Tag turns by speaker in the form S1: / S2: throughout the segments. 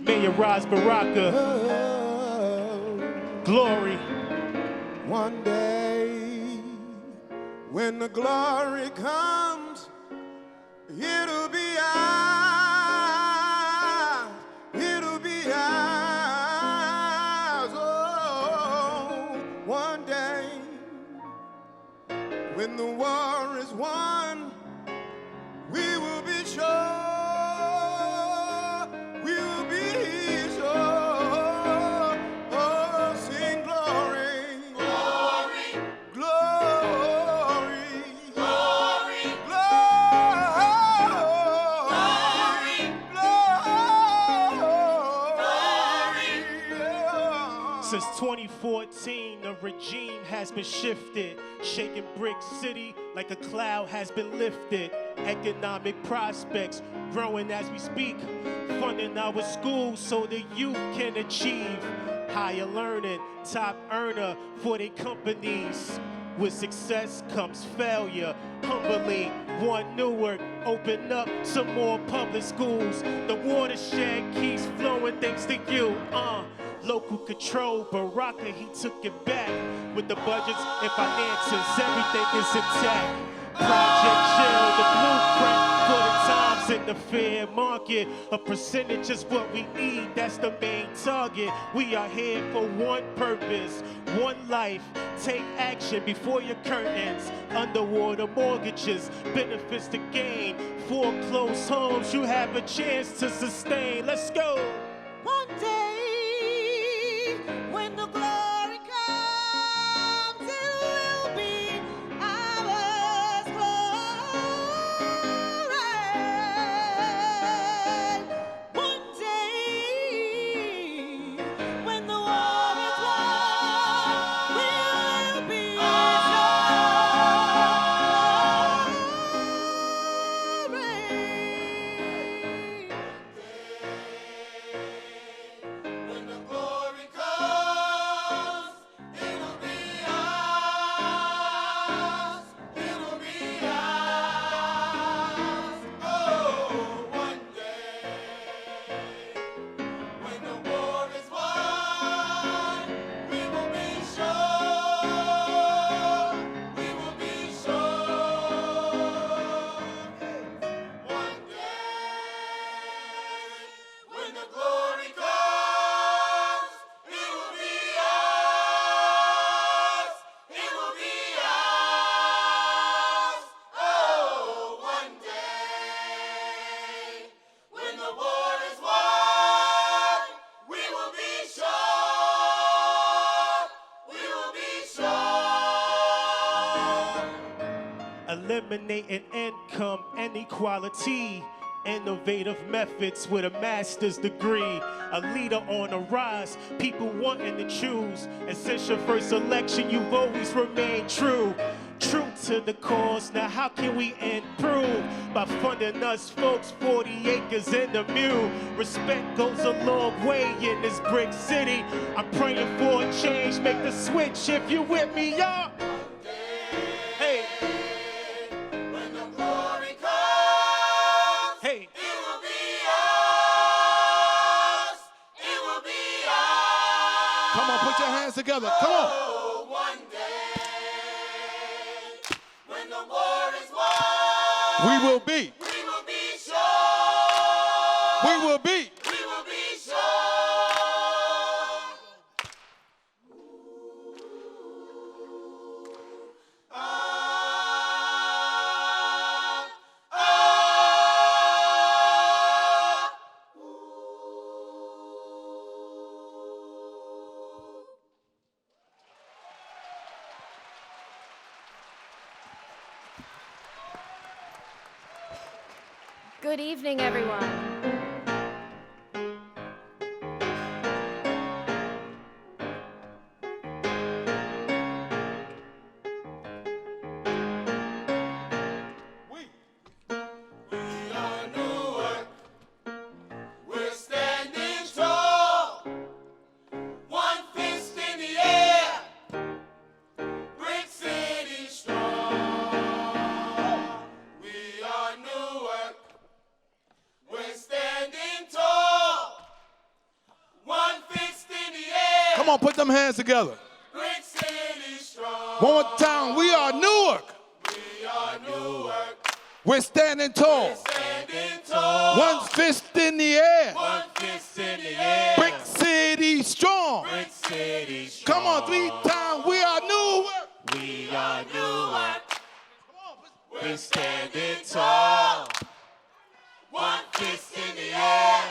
S1: Mayor Ras Baraka, glory.
S2: One day, when the glory comes, it'll be ours, it'll be ours. Oh, one day, when the war is won, we will be sure.
S1: Since 2014, the regime has been shifted, shaking Brick City like a cloud has been lifted. Economic prospects growing as we speak, funding our schools so the youth can achieve higher learning, top earner for their companies. With success comes failure. Humbly, one Newark, open up some more public schools. The watershed keeps flowing thanks to you. Local control, Baraka, he took it back. With the budgets and finances, everything is intact. Project Chill, the blueprint for the times in the fair market. A percentage is what we need, that's the main target. We are here for one purpose, one life. Take action before your curtains. Underwater mortgages, benefits to gain. Foreclosed homes, you have a chance to sustain. Let's go.
S3: One day, when the glory comes, it will be ours. Glory. One day, when the war is won, we will be
S1: Eliminating income inequality. Innovative methods with a master's degree. A leader on the rise, people wanting to choose. And since your first election, you've always remained true. True to the cause, now how can we improve? By funding us folks 40 acres in the mule. Respect goes a long way in this brick city. I'm praying for a change, make the switch if you with me, y'all. Hey.
S2: Come on, put your hands together. Come on.
S3: Oh, one day, when the war is won,
S2: We will be.
S3: we will be sure.
S2: We will be.
S3: We will be sure.
S4: Good evening, everyone.
S2: We are Newark. We're standing tall. One fist in the air. Brick City strong. We are Newark. We're standing tall. One fist in the air.
S5: Come on, put them hands together.
S2: Brick City strong.
S5: One more time. We are Newark.
S2: We are Newark.
S5: We're standing tall.
S2: Standing tall.
S5: One fist in the air.
S2: One fist in the air.
S5: Brick City strong.
S2: Brick City strong.
S5: Come on, 3 times. We are Newark.
S2: We are Newark. We're standing tall. One fist in the air.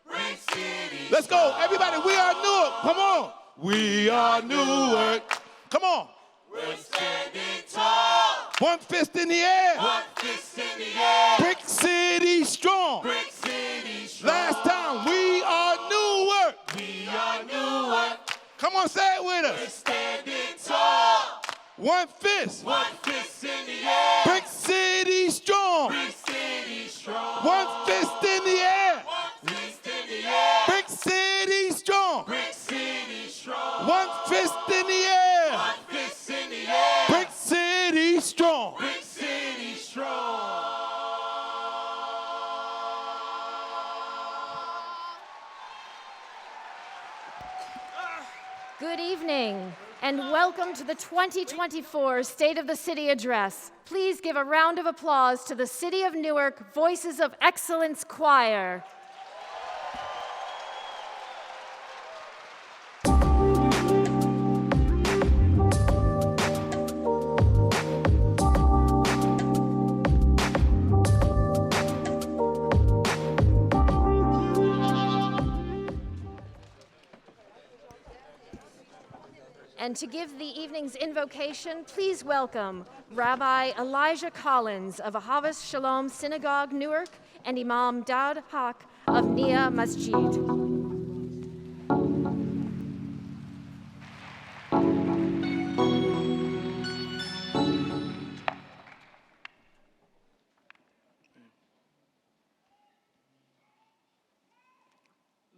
S2: Brick City.
S5: Let's go. Everybody, we are Newark. Come on. We are Newark. Come on.
S2: We're standing tall.
S5: One fist in the air.
S2: One fist in the air.
S5: Brick City strong.
S2: Brick City strong.
S5: Last time. We are Newark.
S2: We are Newark.
S5: Come on, say it with
S2: We're
S5: us.
S2: standing tall.
S5: One fist.
S2: One fist in the air.
S5: Brick City strong.
S2: Brick City strong.
S5: One fist in the air.
S2: One fist in the air.
S5: Brick City strong.
S2: Brick City strong.
S5: One fist in the air.
S2: One fist in the air.
S5: Brick City strong.
S2: Brick City strong.
S4: Good evening, and welcome to the 2024 State of the City Address. Please give a round of applause to the City of Newark Voices of Excellence Choir. And to give the evening's invocation, please welcome Rabbi Elijah Collins of Ahavas Shalom Synagogue, Newark, and Imam Daud Haq of Nia Masjid.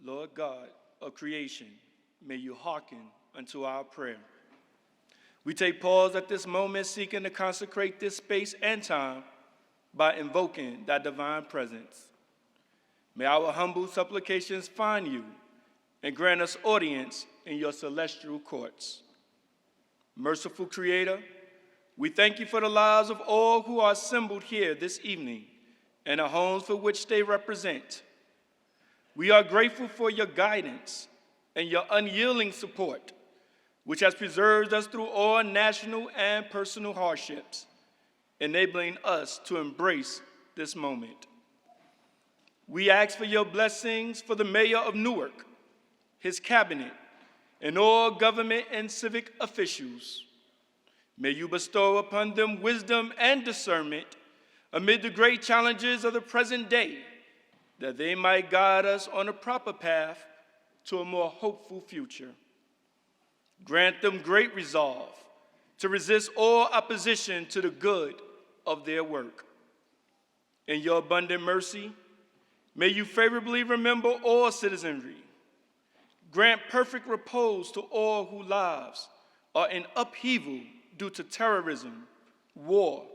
S6: Lord God of creation, may you hearken unto our prayer. We take pause at this moment, seeking to consecrate this space and time by invoking thy divine presence. May our humble supplications find you and grant us audience in your celestial courts. Merciful Creator, we thank you for the lives of all who are assembled here this evening and the homes for which they represent. We are grateful for your guidance and your unyielding support, which has preserved us through all national and personal hardships, enabling us to embrace this moment. We ask for your blessings for the mayor of Newark, his cabinet, and all government and civic officials. May you bestow upon them wisdom and discernment amid the great challenges of the present day, that they might guide us on a proper path to a more hopeful future. Grant them great resolve to resist all opposition to the good of their work. In your abundant mercy, may you favorably remember all citizenry. Grant perfect repose to all whose lives are in upheaval due to terrorism, war,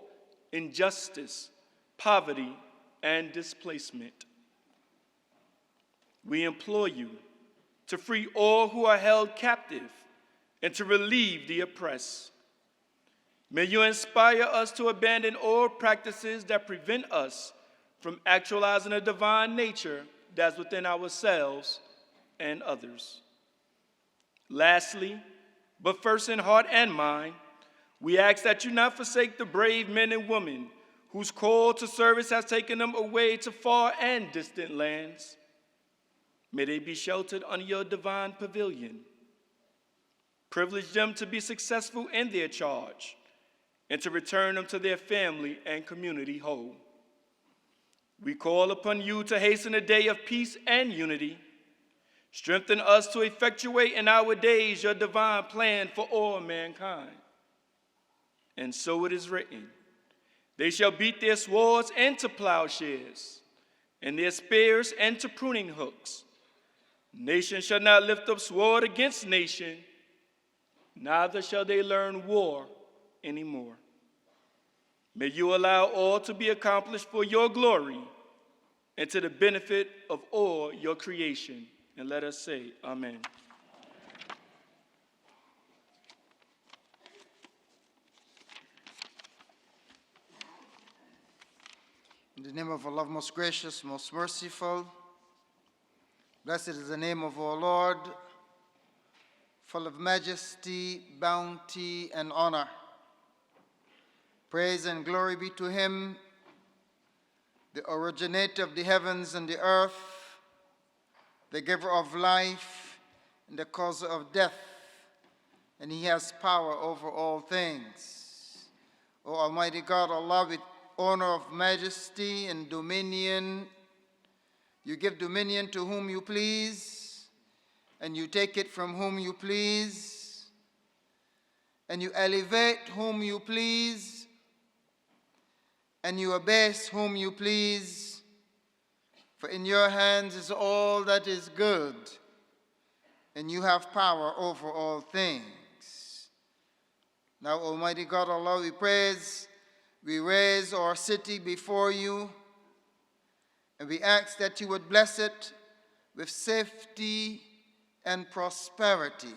S6: injustice, poverty, and displacement. We implore you to free all who are held captive and to relieve the oppressed. May you inspire us to abandon all practices that prevent us from actualizing a divine nature that's within ourselves and others. Lastly, but first in heart and mind, we ask that you not forsake the brave men and women whose call to service has taken them away to far and distant lands. May they be sheltered under your divine pavilion. Privilege them to be successful in their charge and to return them to their family and community whole. We call upon you to hasten a day of peace and unity. Strengthen us to effectuate in our days your divine plan for all mankind. And so it is written, they shall beat their swords into plowshares, and their spears into pruning hooks. Nation shall not lift up sword against nation, neither shall they learn war anymore. May you allow all to be accomplished for your glory and to the benefit of all your creation. And let us say, Amen.
S7: In the name of Allah, most gracious, most merciful, blessed is the name of our Lord, full of majesty, bounty, and honor. Praise and glory be to him, the originator of the heavens and the earth, the giver of life and the causer of death, and he has power over all things. O Almighty God, Allah, with honor of majesty and dominion, you give dominion to whom you please, and you take it from whom you please, and you elevate whom you please, and you abase whom you please, for in your hands is all that is good, and you have power over all things. Now, Almighty God, Allah, we raise our city before you, and we ask that you would bless it with safety and prosperity.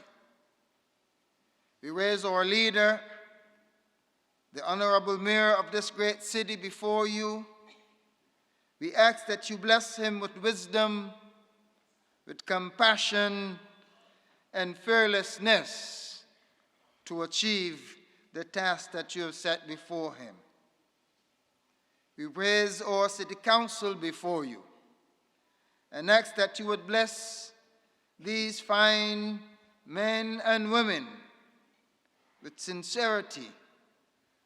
S7: We raise our leader, the Honorable Mayor of this great city, before you. We ask that you bless him with wisdom, with compassion, and fearlessness to achieve the task that you have set before him. We raise our city council before you and ask that you would bless these fine men and women with sincerity,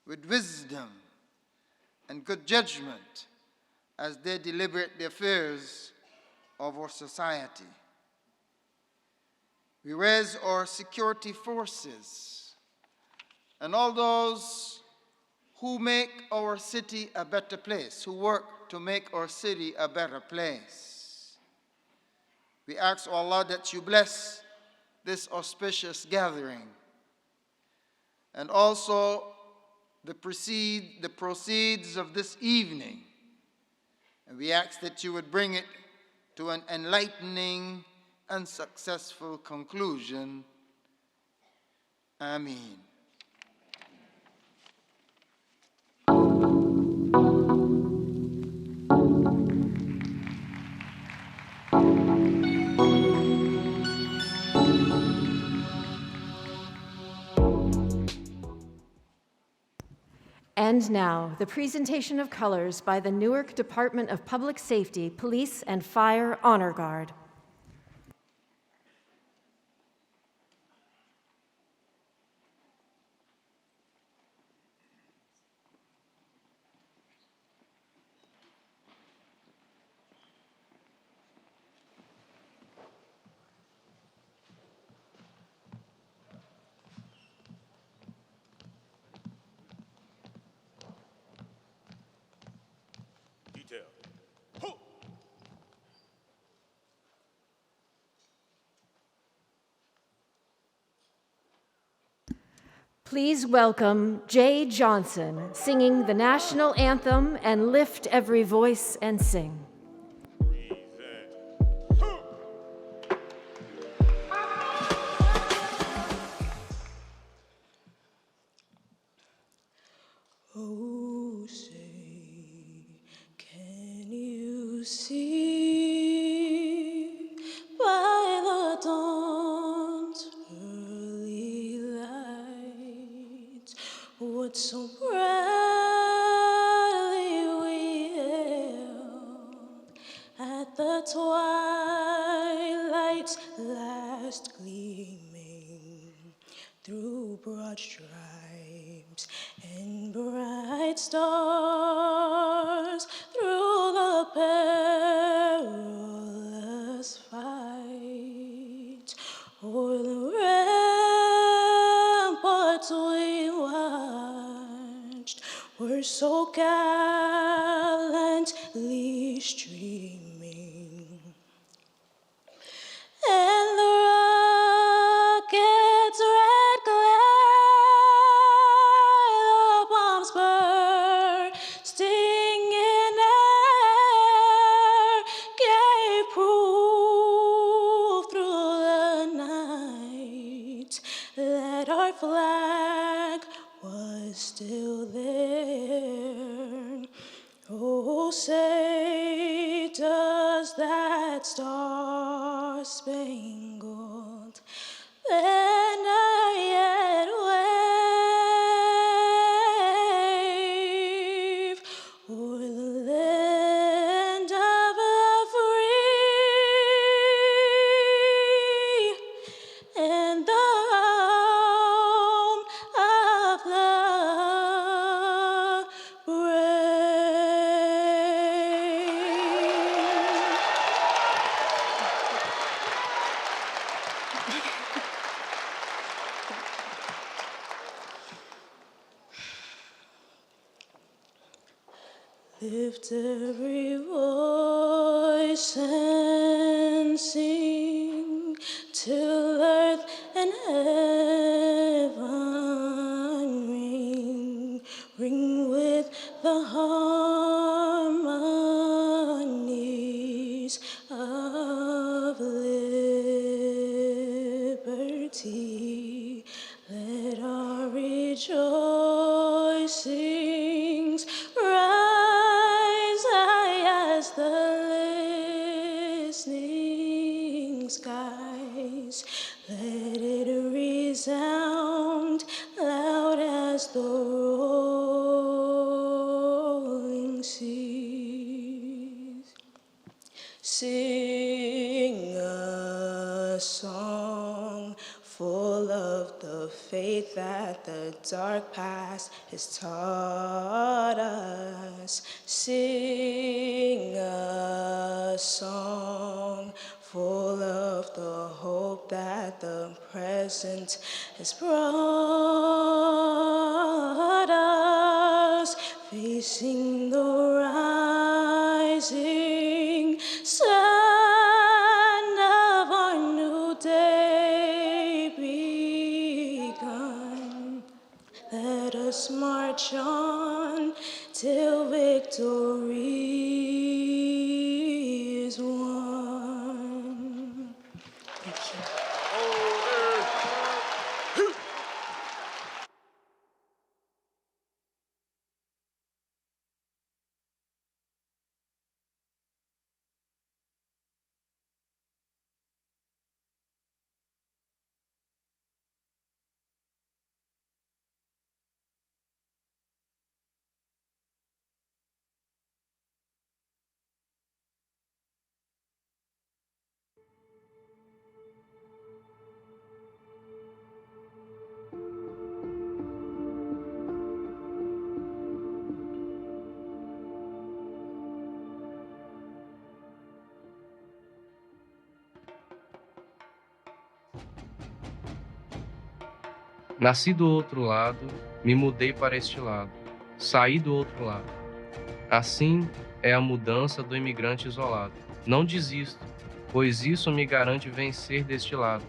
S7: with wisdom, and good judgment as they deliberate the affairs of our society. We raise our security forces and all those who make our city a better place, who work to make our city a better place. We ask, Allah, that you bless this auspicious gathering and also the proceeds of this evening. And we ask that you would bring it to an enlightening and successful conclusion. Ameen.
S4: And now, the presentation of colors by the Newark Department of Public Safety, Police and Fire Honor Guard. Please welcome Jay Johnson, singing the national anthem and lift every voice and sing.
S3: Oh, say, can you see by the dawn's early light what so brightly we hailed at the twilight's last gleaming through broad stripes and bright stars, through the so gallantly streaming, and the rocket's red glare, the bombs bursting in air, gave proof through the night that our flag was still there. Oh, say does that star-spangled banner yet wave o'er the land of the free and the home of the lift every voice and sing till earth and heaven ring with the harmonies of liberty. Let our rejoicings rise high as the listening skies. Let it resound loud as the rolling seas. Sing a song full of the faith that the dark past has taught us. Sing a song full of the hope that the present has brought us, facing the rising sun of our new day begun. Let us march on till victory is won. Thank you.
S8: Nasci do outro lado, me mudei para este lado, saí do outro lado. Assim é a mudança do imigrante isolado. Não desisto, pois isso me garante vencer deste lado.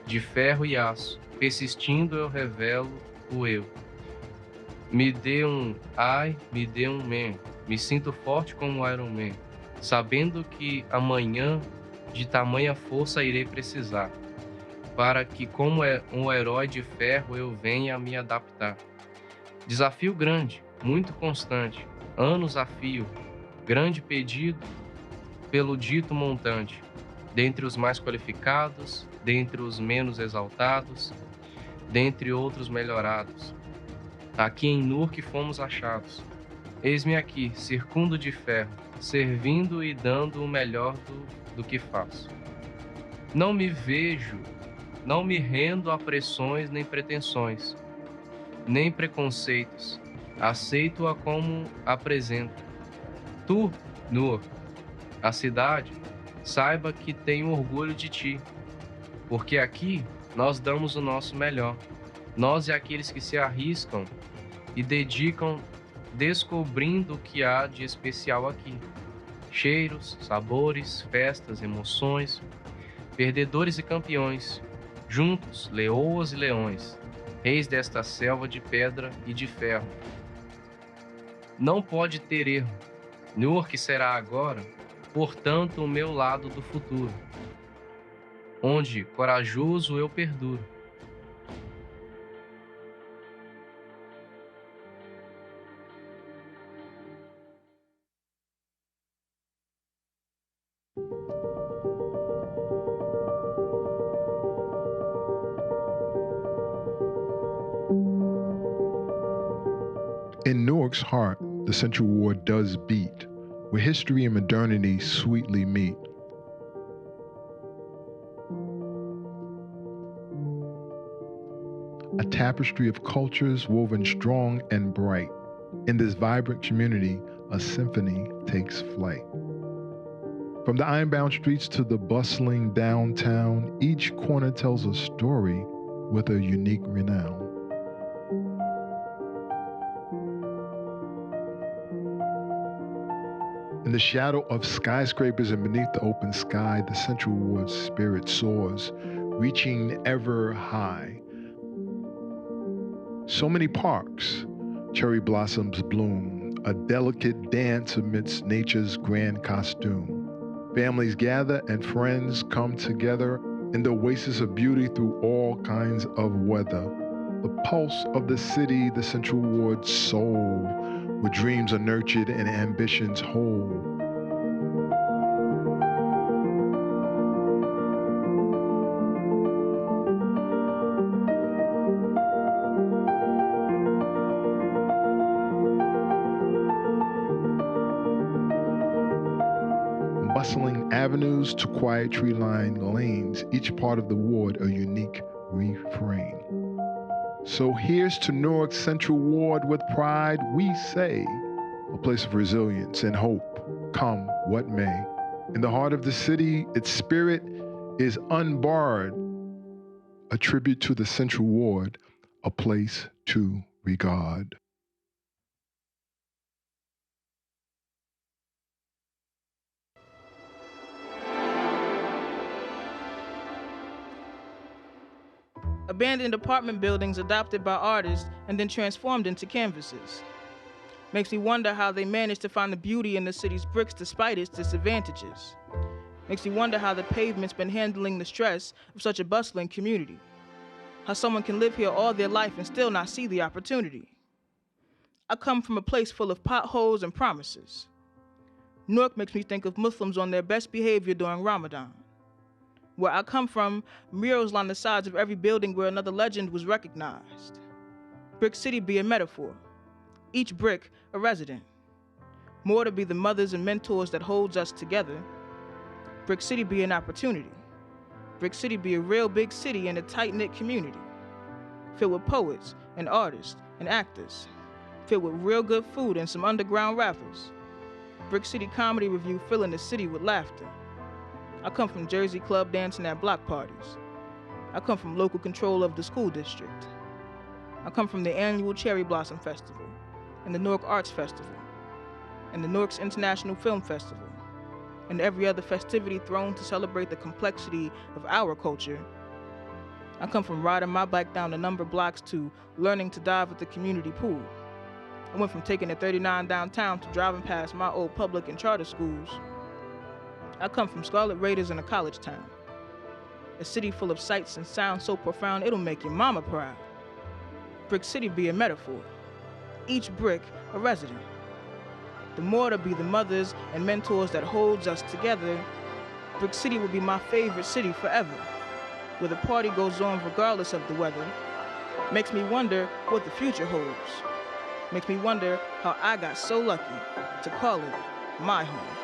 S8: De ferro e aço, persistindo eu revelo o eu. Me dê um ai, me dê um man. Me sinto forte como Iron Man, sabendo que amanhã de tamanha força irei precisar, para que como um herói de ferro eu venha a me adaptar. Desafio grande, muito constante, anos a fio, grande pedido pelo dito montante, dentre os mais qualificados, dentre os menos exaltados, dentre outros melhorados. Aqui em Newark fomos achados. Eis-me aqui, circundo de ferro, servindo e dando o melhor do que faço. Não me vejo, não me rendo a pressões nem pretensões, nem preconceitos. Aceito-a como apresenta. Tu, Newark, a cidade, saiba que tenho orgulho de ti, porque aqui nós damos o nosso melhor. Nós e aqueles que se arriscam e dedicam descobrindo o que há de especial aqui. Cheiros, sabores, festas, emoções, perdedores e campeões, juntos, leoas e leões, reis desta selva de pedra e de ferro. Não pode ter erro. Newark será agora, portanto, o meu lado do futuro, onde, corajoso, eu perduro.
S9: In Newark's heart, the Central Ward does beat, where history and modernity sweetly meet. A tapestry of cultures woven strong and bright. In this vibrant community, a symphony takes flight. From the ironbound streets to the bustling downtown, each corner tells a story with a unique renown. In the shadow of skyscrapers and beneath the open sky, the Central Ward's spirit soars, reaching ever high. So many parks, cherry blossoms bloom, a delicate dance amidst nature's grand costume. Families gather and friends come together in the oasis of beauty through all kinds of weather. The pulse of the city, the Central Ward's soul, where dreams are nurtured and ambitions whole. Bustling avenues to quiet tree-lined lanes, each part of the ward a unique refrain. So here's to Newark Central Ward with pride we say, a place of resilience and hope, come what may. In the heart of the city, its spirit is unbarred, a tribute to the Central Ward, a place to regard.
S10: Abandoned apartment buildings adopted by artists and then transformed into canvases. Makes me wonder how they managed to find the beauty in the city's bricks despite its disadvantages. Makes me wonder how the pavement's been handling the stress of such a bustling community. How someone can live here all their life and still not see the opportunity. I come from a place full of potholes and promises. Newark makes me think of Muslims on their best behavior during Ramadan. Where I come from, murals line the sides of every building where another legend was recognized. Brick City be a metaphor, each brick a resident. More to be the mothers and mentors that holds us together. Brick City be an opportunity. Brick City be a real big city and a tight-knit community. Filled with poets and artists and actors. Filled with real good food and some underground rappers. Brick City Comedy Review filling the city with laughter. I come from Jersey club dancing at block parties. I come from local control of the school district. I come from the annual Cherry Blossom Festival and the Newark Arts Festival and the Newark's International Film Festival and every other festivity thrown to celebrate the complexity of our culture. I come from riding my bike down the number blocks to learning to dive at the community pool. I went from taking the 39 downtown to driving past my old public and charter schools. I come from Scarlet Raiders in a college town. A city full of sights and sounds so profound it'll make your mama proud. Brick City be a metaphor, each brick a resident. The more to be the mothers and mentors that holds us together, Brick City will be my favorite city forever, where the party goes on regardless of the weather. Makes me wonder what the future holds. Makes me wonder how I got so lucky to call it my home.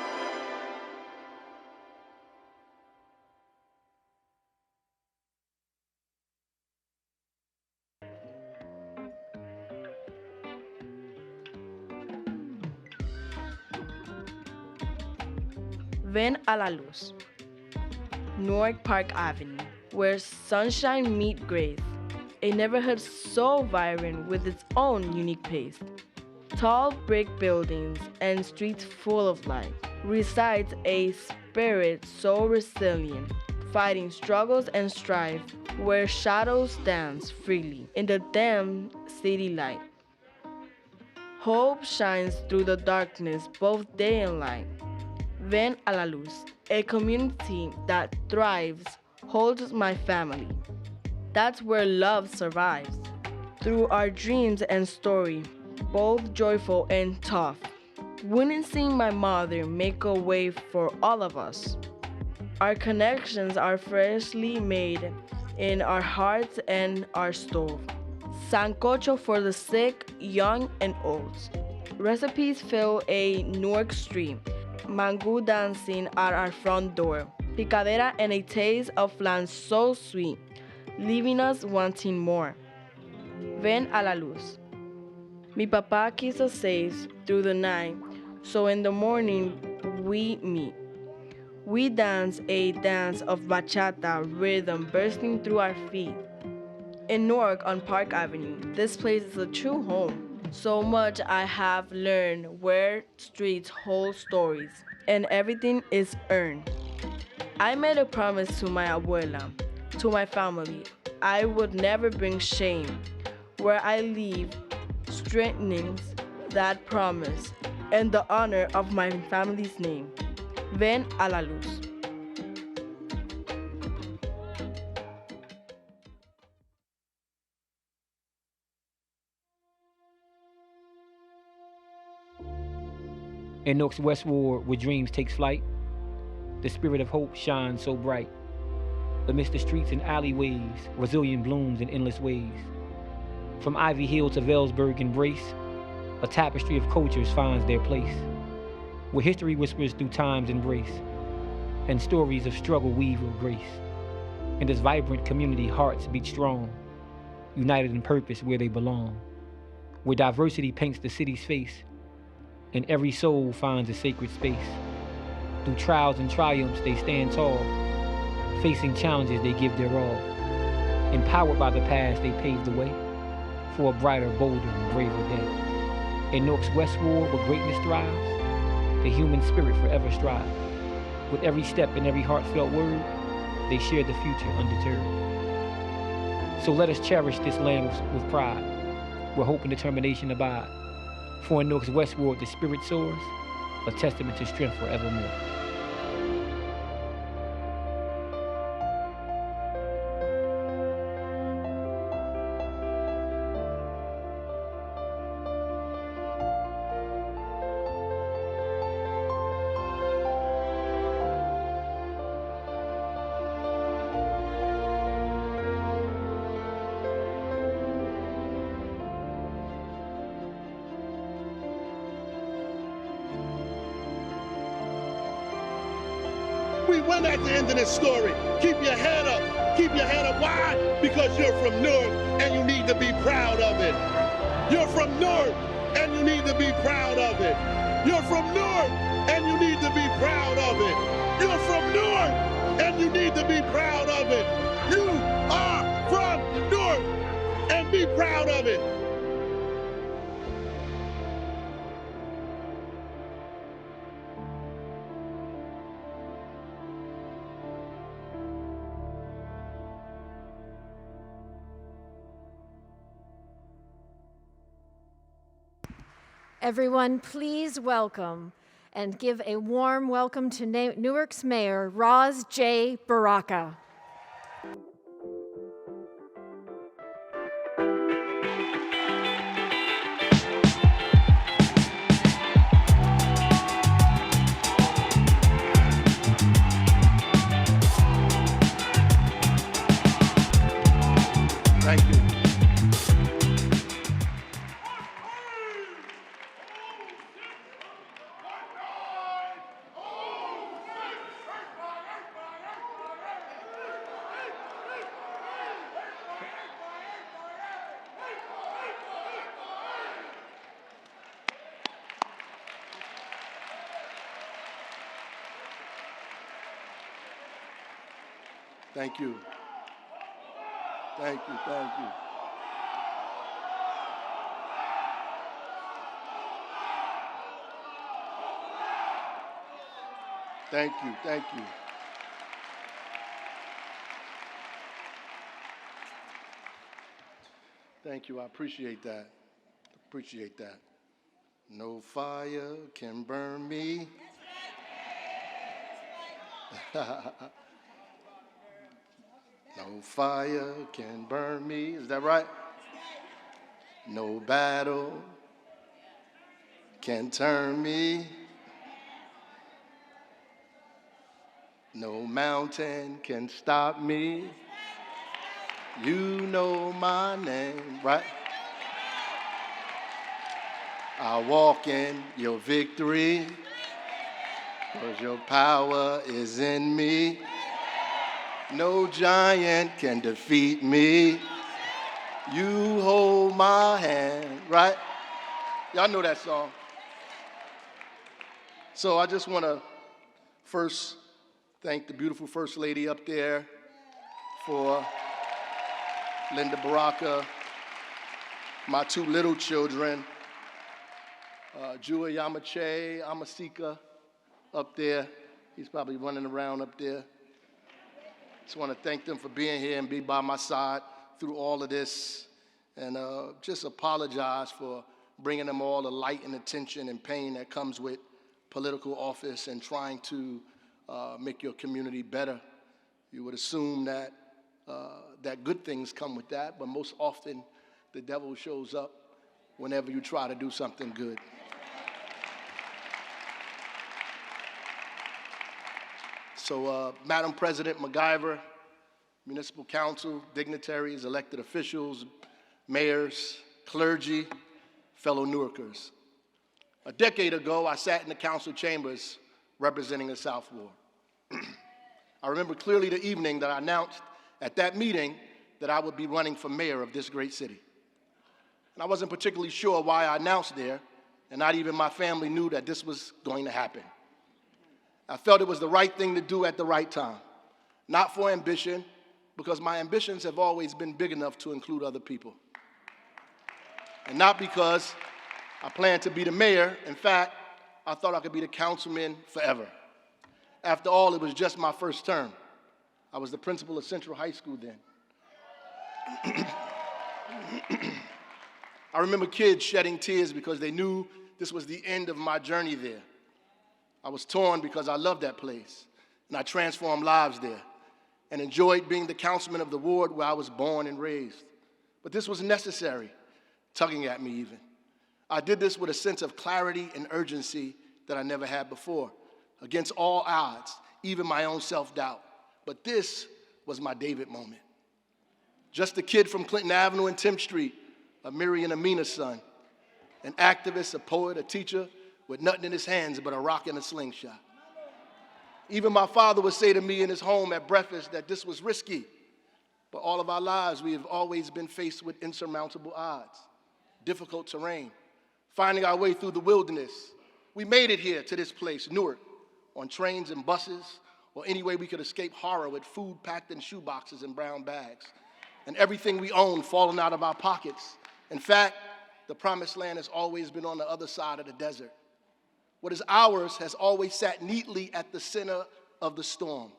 S11: Ven a la luz. Newark Park Avenue, where sunshine meets grace. A neighborhood so vibrant with its own unique pace. tall brick buildings and streets full of life, resides a spirit so resilient, fighting struggles and strife, where shadows dance freely in the dim city light. Hope shines through the darkness both day and night. Ven a la luz, a community that thrives, holds my family. That's where love survives. Through our dreams and story, both joyful and tough. Wouldn't seeing my mother make a way for all of us. Our connections are freshly made in our hearts and our stove. Sancocho for the sick, young, and old. Recipes fill a Newark street. Mango dancing at our front door. Picadera and a taste of flan so sweet, leaving us wanting more. Ven a la luz. Mi papá keeps us safe through the night, so in the morning we meet. We dance a dance of bachata rhythm bursting through our feet. In Newark on Park Avenue, this place is a true home. So much I have learned where streets hold stories and everything is earned. I made a promise to my abuela, to my family, I would never bring shame. Where I live, strengthening that promise and the honor of my family's name. Ven a la luz.
S12: In Newark's West Ward, where dreams takes flight, the spirit of hope shines so bright. Amidst the streets and alleyways, resilient blooms in endless ways. From Ivy Hill to Vailsburg embrace, a tapestry of cultures finds their place, where history whispers through time's embrace, and stories of struggle weave with grace. In this vibrant community, hearts beat strong, united in purpose where they belong, where diversity paints the city's face, and every soul finds a sacred space. Through trials and triumphs, they stand tall. Facing challenges, they give their all. Empowered by the past, they pave the way for a brighter, bolder, and braver day. In Newark's West Ward, where greatness thrives, the human spirit forever strives. With every step and every heartfelt word, they share the future undeterred. So let us cherish this land with pride, where hope and determination abide. For in Newark's West Ward, the spirit soars, a testament to strength forevermore.
S5: We win at the end of this story. Keep your head up. Keep your head up. Why? Because you're from Newark and you need to be proud of it. You're from Newark and you need to be proud of it. You're from Newark and you need to be proud of it. You're from Newark and you need to be proud of it. You are from Newark and be proud of it.
S4: Everyone, please welcome and give a warm welcome to Newark's Mayor, Ras J. Baraka.
S5: Thank you. Thank you. Thank you, thank you. Thank you, thank you. Thank you, I appreciate that. Appreciate that. No fire can burn me. No fire can burn me. Is that right? No battle can turn me. No mountain can stop me. You know my name, right? I walk in your victory, 'cause your power is in me. No giant can defeat me. You hold my hand, right? Y'all know that song. So I just want to first thank the beautiful First Lady up there for Linda Baraka, my two little children, Jua Yamache, Amasika up there. He's probably running around up there. Just want to thank them for being here and be by my side through all of this. And just apologize for bringing them all the light and attention and pain that comes with political office and trying to make your community better. You would assume that that good things come with that, but most often the devil shows up whenever you try to do something good. So, Madam President MacGyver, Municipal Council, dignitaries, elected officials, mayors, clergy, fellow Newarkers. A decade ago, I sat in the council chambers representing the South Ward. I remember clearly the evening that I announced at that meeting that I would be running for mayor of this great city. And I wasn't particularly sure why I announced there, and not even my family knew that this was going to happen. I felt it was the right thing to do at the right time, not for ambition, because my ambitions have always been big enough to include other people. And not because I planned to be the mayor. In fact, I thought I could be the councilman forever. After all, it was just my first term. I was the principal of Central High School then. I remember kids shedding tears because they knew this was the end of my journey there. I was torn because I loved that place, and I transformed lives there, and enjoyed being the councilman of the ward where I was born and raised. But this was necessary, tugging at me even. I did this with a sense of clarity and urgency that I never had before, against all odds, even my own self-doubt. But this was my David moment. Just a kid from Clinton Avenue and 10th Street, Amiri and Amina's son, an activist, a poet, a teacher, with nothing in his hands but a rock and a slingshot. Even my father would say to me in his home at breakfast that this was risky, but all of our lives we have always been faced with insurmountable odds, difficult terrain, finding our way through the wilderness. We made it here to this place, Newark, on trains and buses, or any way we could escape horror with food packed in shoeboxes and brown bags, and everything we owned falling out of our pockets. In fact, the promised land has always been on the other side of the desert. What is ours has always sat neatly at the center of the storm,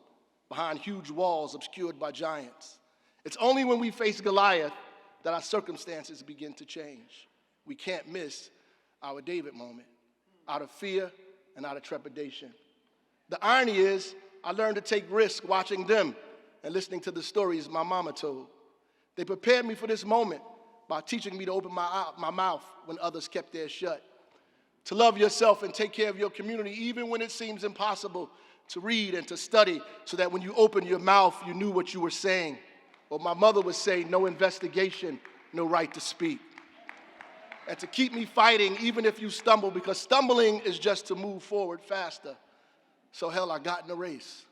S5: behind huge walls obscured by giants. It's only when we face Goliath that our circumstances begin to change. We can't miss our David moment, out of fear and out of trepidation. The irony is, I learned to take risks watching them and listening to the stories my mama told. They prepared me for this moment by teaching me to open my mouth when others kept theirs shut, to love yourself and take care of your community even when it seems impossible, to read and to study so that when you opened your mouth, you knew what you were saying. Or my mother would say, no investigation, no right to speak. And to keep me fighting even if you stumble, because stumbling is just to move forward faster. So hell, I got in the race.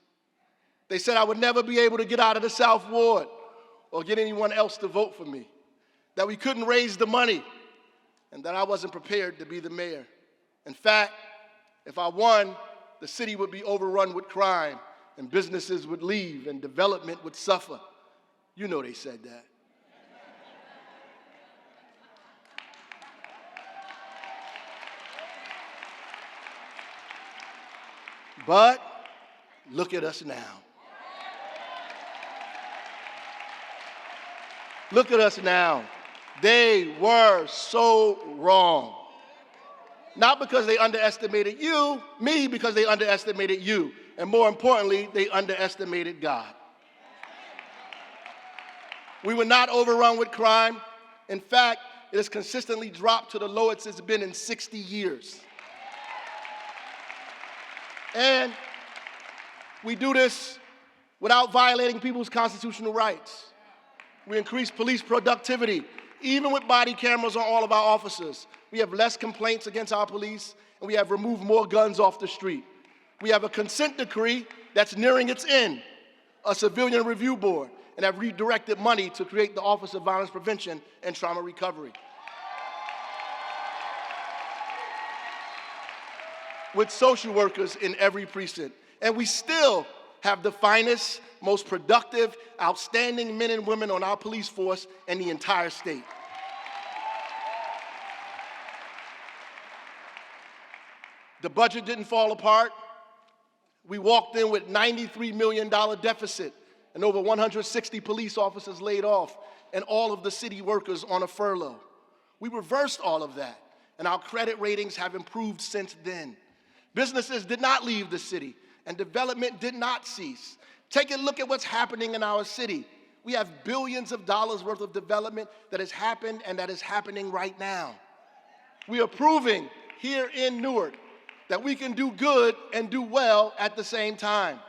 S5: They said I would never be able to get out of the South Ward or get anyone else to vote for me, that we couldn't raise the money, and that I wasn't prepared to be the mayor. In fact, if I won, the city would be overrun with crime, and businesses would leave, and development would suffer. You know they said that. But Look at us now. Look at us now. They were so wrong. Not because they underestimated you, me, because they underestimated you. And more importantly, they underestimated God. We were not overrun with crime. In fact, it has consistently dropped to the lowest it's been in 60 years. And we do this without violating people's constitutional rights. We increase police productivity, even with body cameras on all of our officers. We have less complaints against our police, and we have removed more guns off the street. We have a consent decree that's nearing its end, a civilian review board, and have redirected money to create the Office of Violence Prevention and Trauma Recovery. With social workers in every precinct. And we still have the finest, most productive, outstanding men and women on our police force in the entire state. The budget didn't fall apart. We walked in with $93 million deficit and over 160 police officers laid off and all of the city workers on a furlough. We reversed all of that, and our credit ratings have improved since then. Businesses did not leave the city, and development did not cease. Take a look at what's happening in our city. We have billions of dollars worth of development that has happened and that is happening right now. We are proving here in Newark that we can do good and do well at the same time.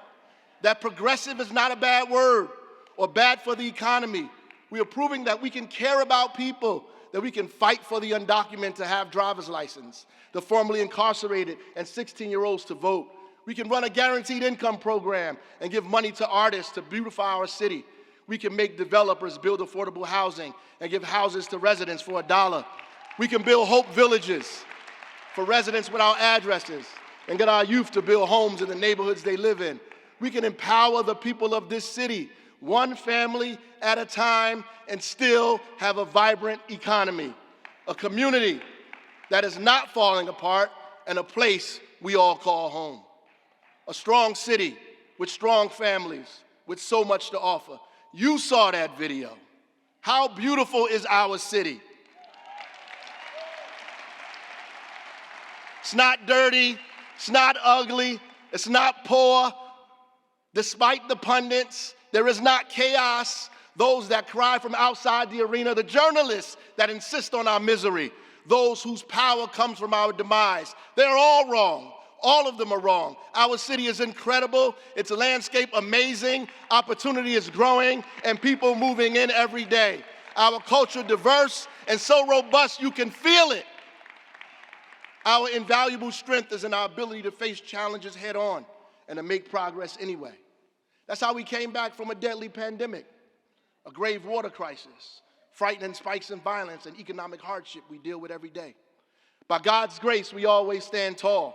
S5: That progressive is not a bad word or bad for the economy. We are proving that we can care about people, that we can fight for the undocumented to have driver's license, the formerly incarcerated and 16-year-olds to vote. We can run a guaranteed income program and give money to artists to beautify our city. We can make developers build affordable housing and give houses to residents for $1. We can build hope villages for residents without addresses and get our youth to build homes in the neighborhoods they live in. We can empower the people of this city, one family at a time, and still have a vibrant economy, a community that is not falling apart, and a place we all call home. A strong city with strong families, with so much to offer. You saw that video. How beautiful is our city? It's not dirty, it's not ugly, it's not poor. Despite the pundits, there is not chaos. Those that cry from outside the arena, the journalists that insist on our misery, those whose power comes from our demise. They're all wrong. All of them are wrong. Our city is incredible. Its landscape amazing. Opportunity is growing and people moving in every day. Our culture diverse and so robust you can feel it. Our invaluable strength is in our ability to face challenges head on and to make progress anyway. That's how we came back from a deadly pandemic, a grave water crisis, frightening spikes in violence and economic hardship we deal with every day. By God's grace, we always stand tall,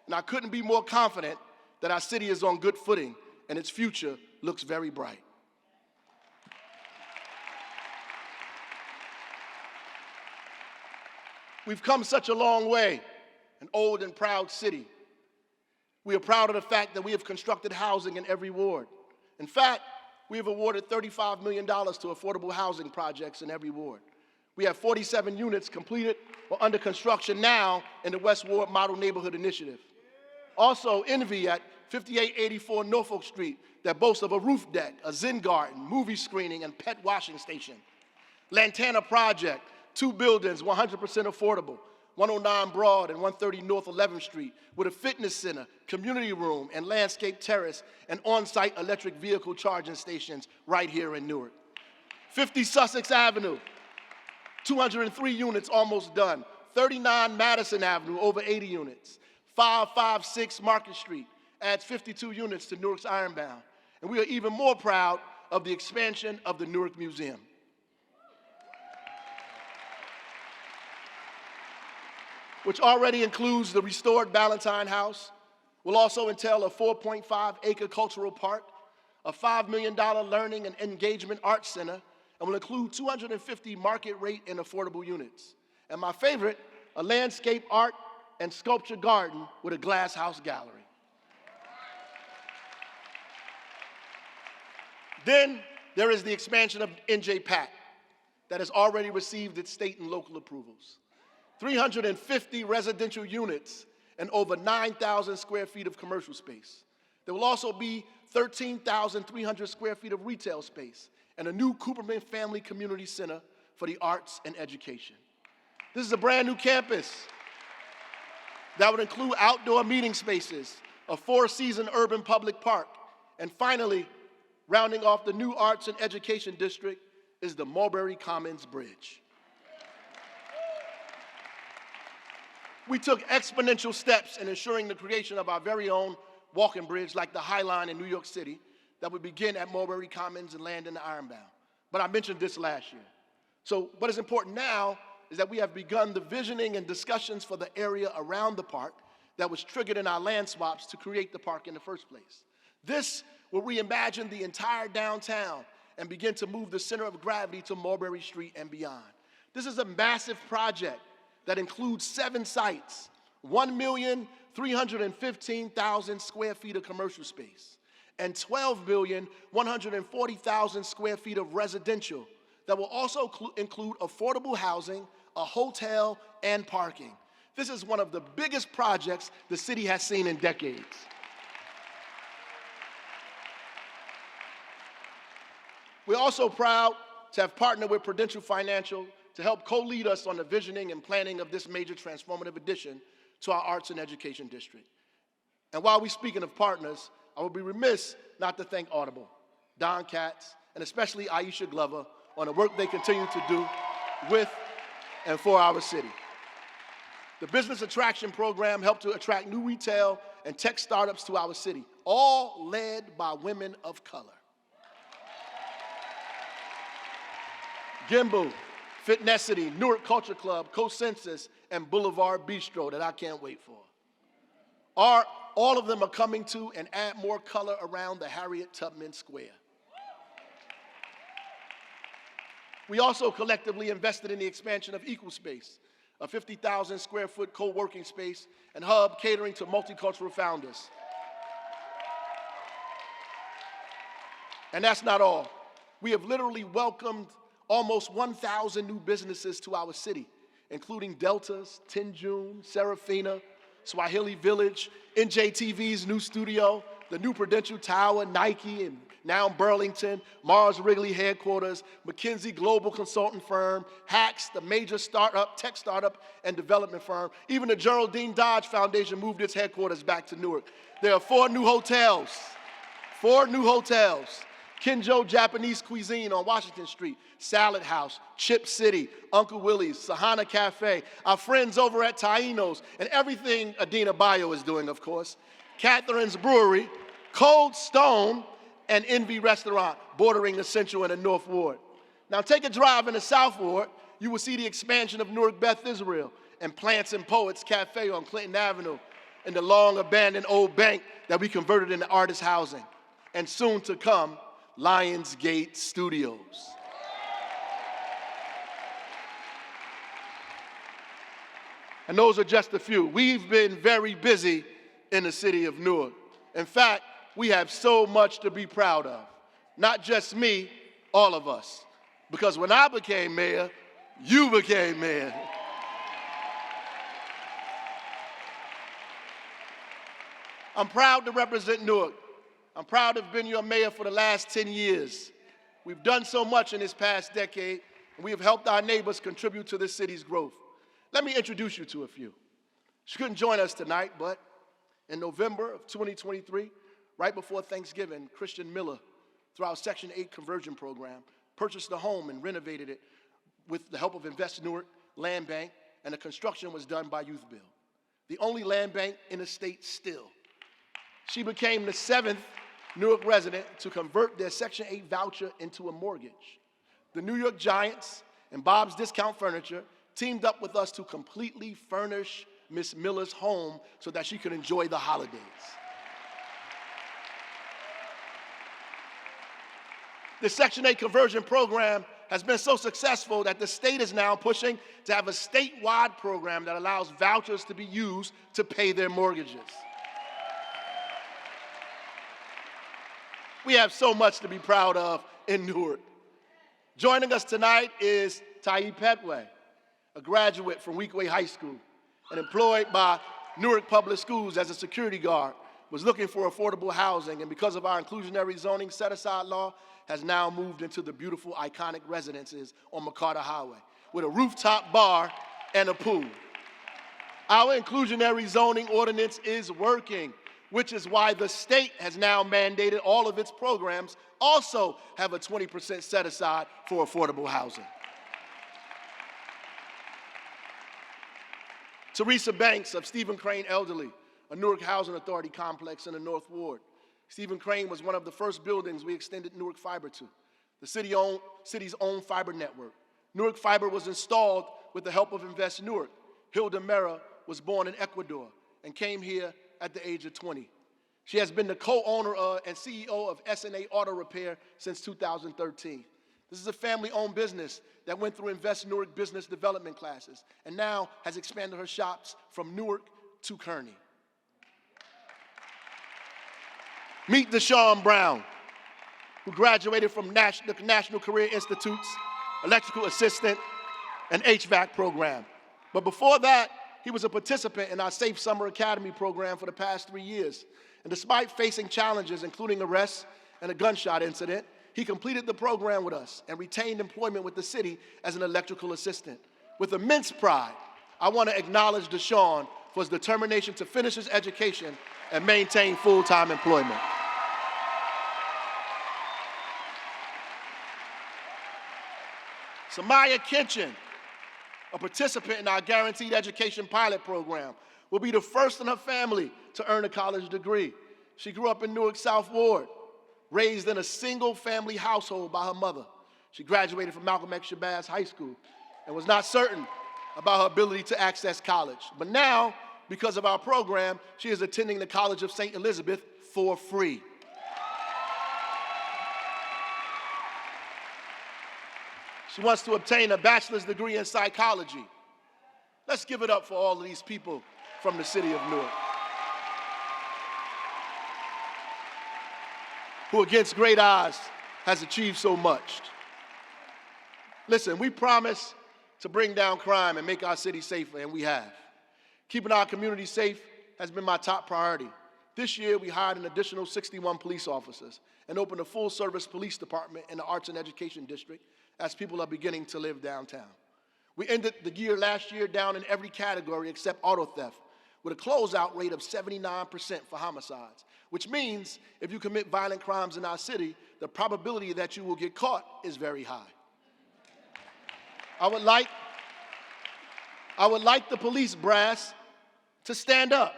S5: and I couldn't be more confident that our city is on good footing and its future looks very bright. We've come such a long way, an old and proud city. We are proud of the fact that we have constructed housing in every ward. In fact, we have awarded $35 million to affordable housing projects in every ward. We have 47 units completed or under construction now in the West Ward Model Neighborhood Initiative. Also, Envy at 5884 Norfolk Street that boasts of a roof deck, a Zen garden, movie screening, and pet washing station. Lantana Project, 2 buildings, 100% affordable. 109 Broad and 130 North 11th Street with a fitness center, community room, and landscape terrace and on-site electric vehicle charging stations right here in Newark. 50 Sussex Avenue, 203 units almost done. 39 Madison Avenue, over 80 units. 556 Market Street adds 52 units to Newark's Ironbound. And we are even more proud of the expansion of the Newark Museum. Which already includes the restored Ballantyne House, will also entail a 4.5-acre cultural park, a $5 million learning and engagement arts center, and will include 250 market rate and affordable units. And my favorite, a landscape art and sculpture garden with a glass house gallery. Then there is the expansion of NJPAC that has already received its state and local approvals. 350 residential units and over 9,000 square feet of commercial space. There will also be 13,300 square feet of retail space and a new Cooperman Family Community Center for the arts and education. This is a brand new campus that would include outdoor meeting spaces, a four-season urban public park, and finally, rounding off the new arts and education district is the Mulberry Commons Bridge. We took exponential steps in ensuring the creation of our very own walking bridge like the High Line in New York City that would begin at Mulberry Commons and land in the Ironbound. But I mentioned this last year. So what is important now is that we have begun the visioning and discussions for the area around the park that was triggered in our land swaps to create the park in the first place. This will reimagine the entire downtown and begin to move the center of gravity to Mulberry Street and beyond. This is a massive project that includes 7 sites, 1,315,000 square feet of commercial space, and 12,140,000 square feet of residential that will also include affordable housing, a hotel, and parking. This is one of the biggest projects the city has seen in decades. We're also proud to have partnered with Prudential Financial to help co-lead us on the visioning and planning of this major transformative addition to our arts and education district. And while we're speaking of partners, I would be remiss not to thank Audible, Don Katz, and especially Aisha Glover on the work they continue to do with and for our city. The Business Attraction Program helped to attract new retail and tech startups to our city, all led by women of color. Gimbal, Fitnessity, Newark Culture Club, Co-Census, and Boulevard Bistro that I can't wait for. All of them are coming to and add more color around the Harriet Tubman Square. We also collectively invested in the expansion of Equal Space, a 50,000 square foot co-working space and hub catering to multicultural founders. And that's not all. We have literally welcomed almost 1,000 new businesses to our city, including Delta's, Tinjun, Serafina, Swahili Village, NJTV's new studio, the new Prudential Tower, Nike, and now Burlington, Mars Wrigley headquarters, McKinsey Global Consultant Firm, Hacks, the major tech startup and development firm. Even the Geraldine Dodge Foundation moved its headquarters back to Newark. There are 4 new hotels. Kinjo Japanese Cuisine on Washington Street, Salad House, Chip City, Uncle Willie's, Sahana Cafe, our friends over at Taino's, and everything Adina Bayo is doing, of course, Catherine's Brewery, Cold Stone, and Envy Restaurant, bordering the Central and the North Ward. Now take a drive in the South Ward, you will see the expansion of Newark Beth Israel and Plants and Poets Cafe on Clinton Avenue, and the long abandoned old bank that we converted into artist housing, and soon to come, Lionsgate Studios. And those are just a few. We've been very busy in the city of Newark. In fact, we have so much to be proud of. Not just me, all of us. Because when I became mayor, you became mayor. I'm proud to represent Newark. I'm proud to have been your mayor for the last 10 years. We've done so much in this past decade, and we have helped our neighbors contribute to this city's growth. Let me introduce you to a few. She couldn't join us tonight, but in November of 2023, right before Thanksgiving, Christian Miller, through our Section 8 conversion program, purchased a home and renovated it with the help of Invest Newark Land Bank, and the construction was done by Youth Build, the only land bank in the state still. She became the 7th Newark resident to convert their Section 8 voucher into a mortgage. The New York Giants and Bob's Discount Furniture teamed up with us to completely furnish Miss Miller's home so that she could enjoy the holidays. The Section 8 conversion program has been so successful that the state is now pushing to have a statewide program that allows vouchers to be used to pay their mortgages. We have so much to be proud of in Newark. Joining us tonight is Taib Petway, a graduate from Weequahic High School and employed by Newark Public Schools as a security guard, was looking for affordable housing, and because of our inclusionary zoning set-aside law, has now moved into the beautiful, iconic residences on McCarter Highway with a rooftop bar and a pool. Our inclusionary zoning ordinance is working, which is why the state has now mandated all of its programs also have a 20% set aside for affordable housing. Teresa Banks of Stephen Crane Elderly, a Newark Housing Authority complex in the North Ward. Stephen Crane was one of the first buildings we extended Newark Fiber to, the city's own fiber network. Newark Fiber was installed with the help of Invest Newark. Hilda Mera was born in Ecuador and came here at the age of 20. She has been the co-owner and CEO of S&A Auto Repair since 2013. This is a family-owned business that went through Invest Newark business development classes and now has expanded her shops from Newark to Kearney. Meet Deshaun Brown, who graduated from the National Career Institute's electrical assistant and HVAC program. But before that, he was a participant in our Safe Summer Academy program for the past 3 years. And despite facing challenges, including arrests and a gunshot incident, he completed the program with us and retained employment with the city as an electrical assistant. With immense pride, I want to acknowledge Deshaun for his determination to finish his education and maintain full-time employment. Samaya Kinchin, a participant in our Guaranteed Education Pilot Program, will be the first in her family to earn a college degree. She grew up in Newark South Ward, raised in a single-family household by her mother. She graduated from Malcolm X Shabazz High School and was not certain about her ability to access college. But now, because of our program, she is attending the College of St. Elizabeth for free. She wants to obtain a bachelor's degree in psychology. Let's give it up for all of these people from the city of Newark, who against great odds has achieved so much. Listen, we promise to bring down crime and make our city safer, and we have. Keeping our community safe has been my top priority. This year, we hired an additional 61 police officers and opened a full-service police department in the Arts and Education District as people are beginning to live downtown. We ended the year last year down in every category except auto theft, with a closeout rate of 79% for homicides, which means if you commit violent crimes in our city, the probability that you will get caught is very high. I would like the police brass to stand up.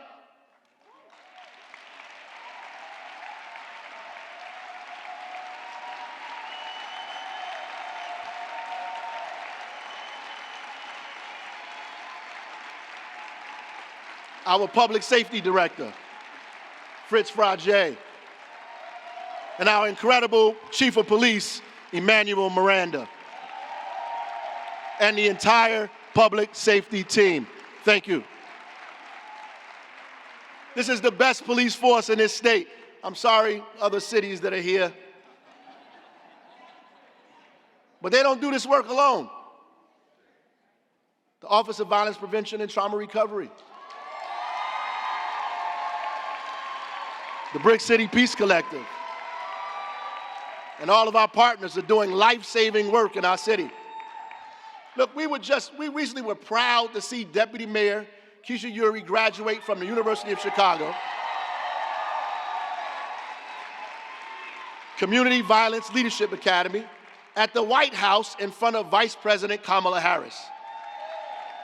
S5: Our public safety director, Ras J, and our incredible chief of police, Emmanuel Miranda, and the entire public safety team. Thank you. This is the best police force in this state. I'm sorry, other cities that are here, but they don't do this work alone. The Office of Violence Prevention and Trauma Recovery, the Brick City Peace Collective, and all of our partners are doing life-saving work in our city. Look, we recently were proud to see Deputy Mayor Keisha Urey graduate from the University of Chicago Community Violence Leadership Academy at the White House in front of Vice President Kamala Harris,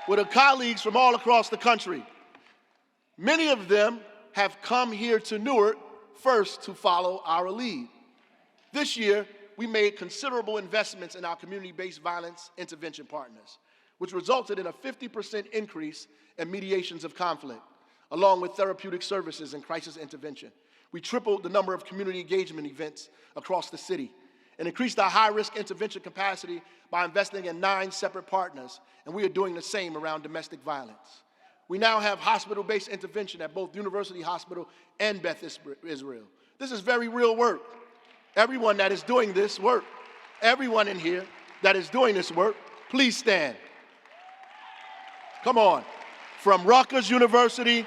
S5: with her colleagues from all across the country. Many of them have come here to Newark first to follow our lead. This year, we made considerable investments in our community-based violence intervention partners, which resulted in a 50% increase in mediations of conflict, along with therapeutic services and crisis intervention. We tripled the number of community engagement events across the city and increased our high-risk intervention capacity by investing in 9 separate partners, and we are doing the same around domestic violence. We now have hospital-based intervention at both University Hospital and Beth Israel. This is very real work. everyone that is doing this work, everyone in here that is doing this work, please stand. Come on. From Rutgers University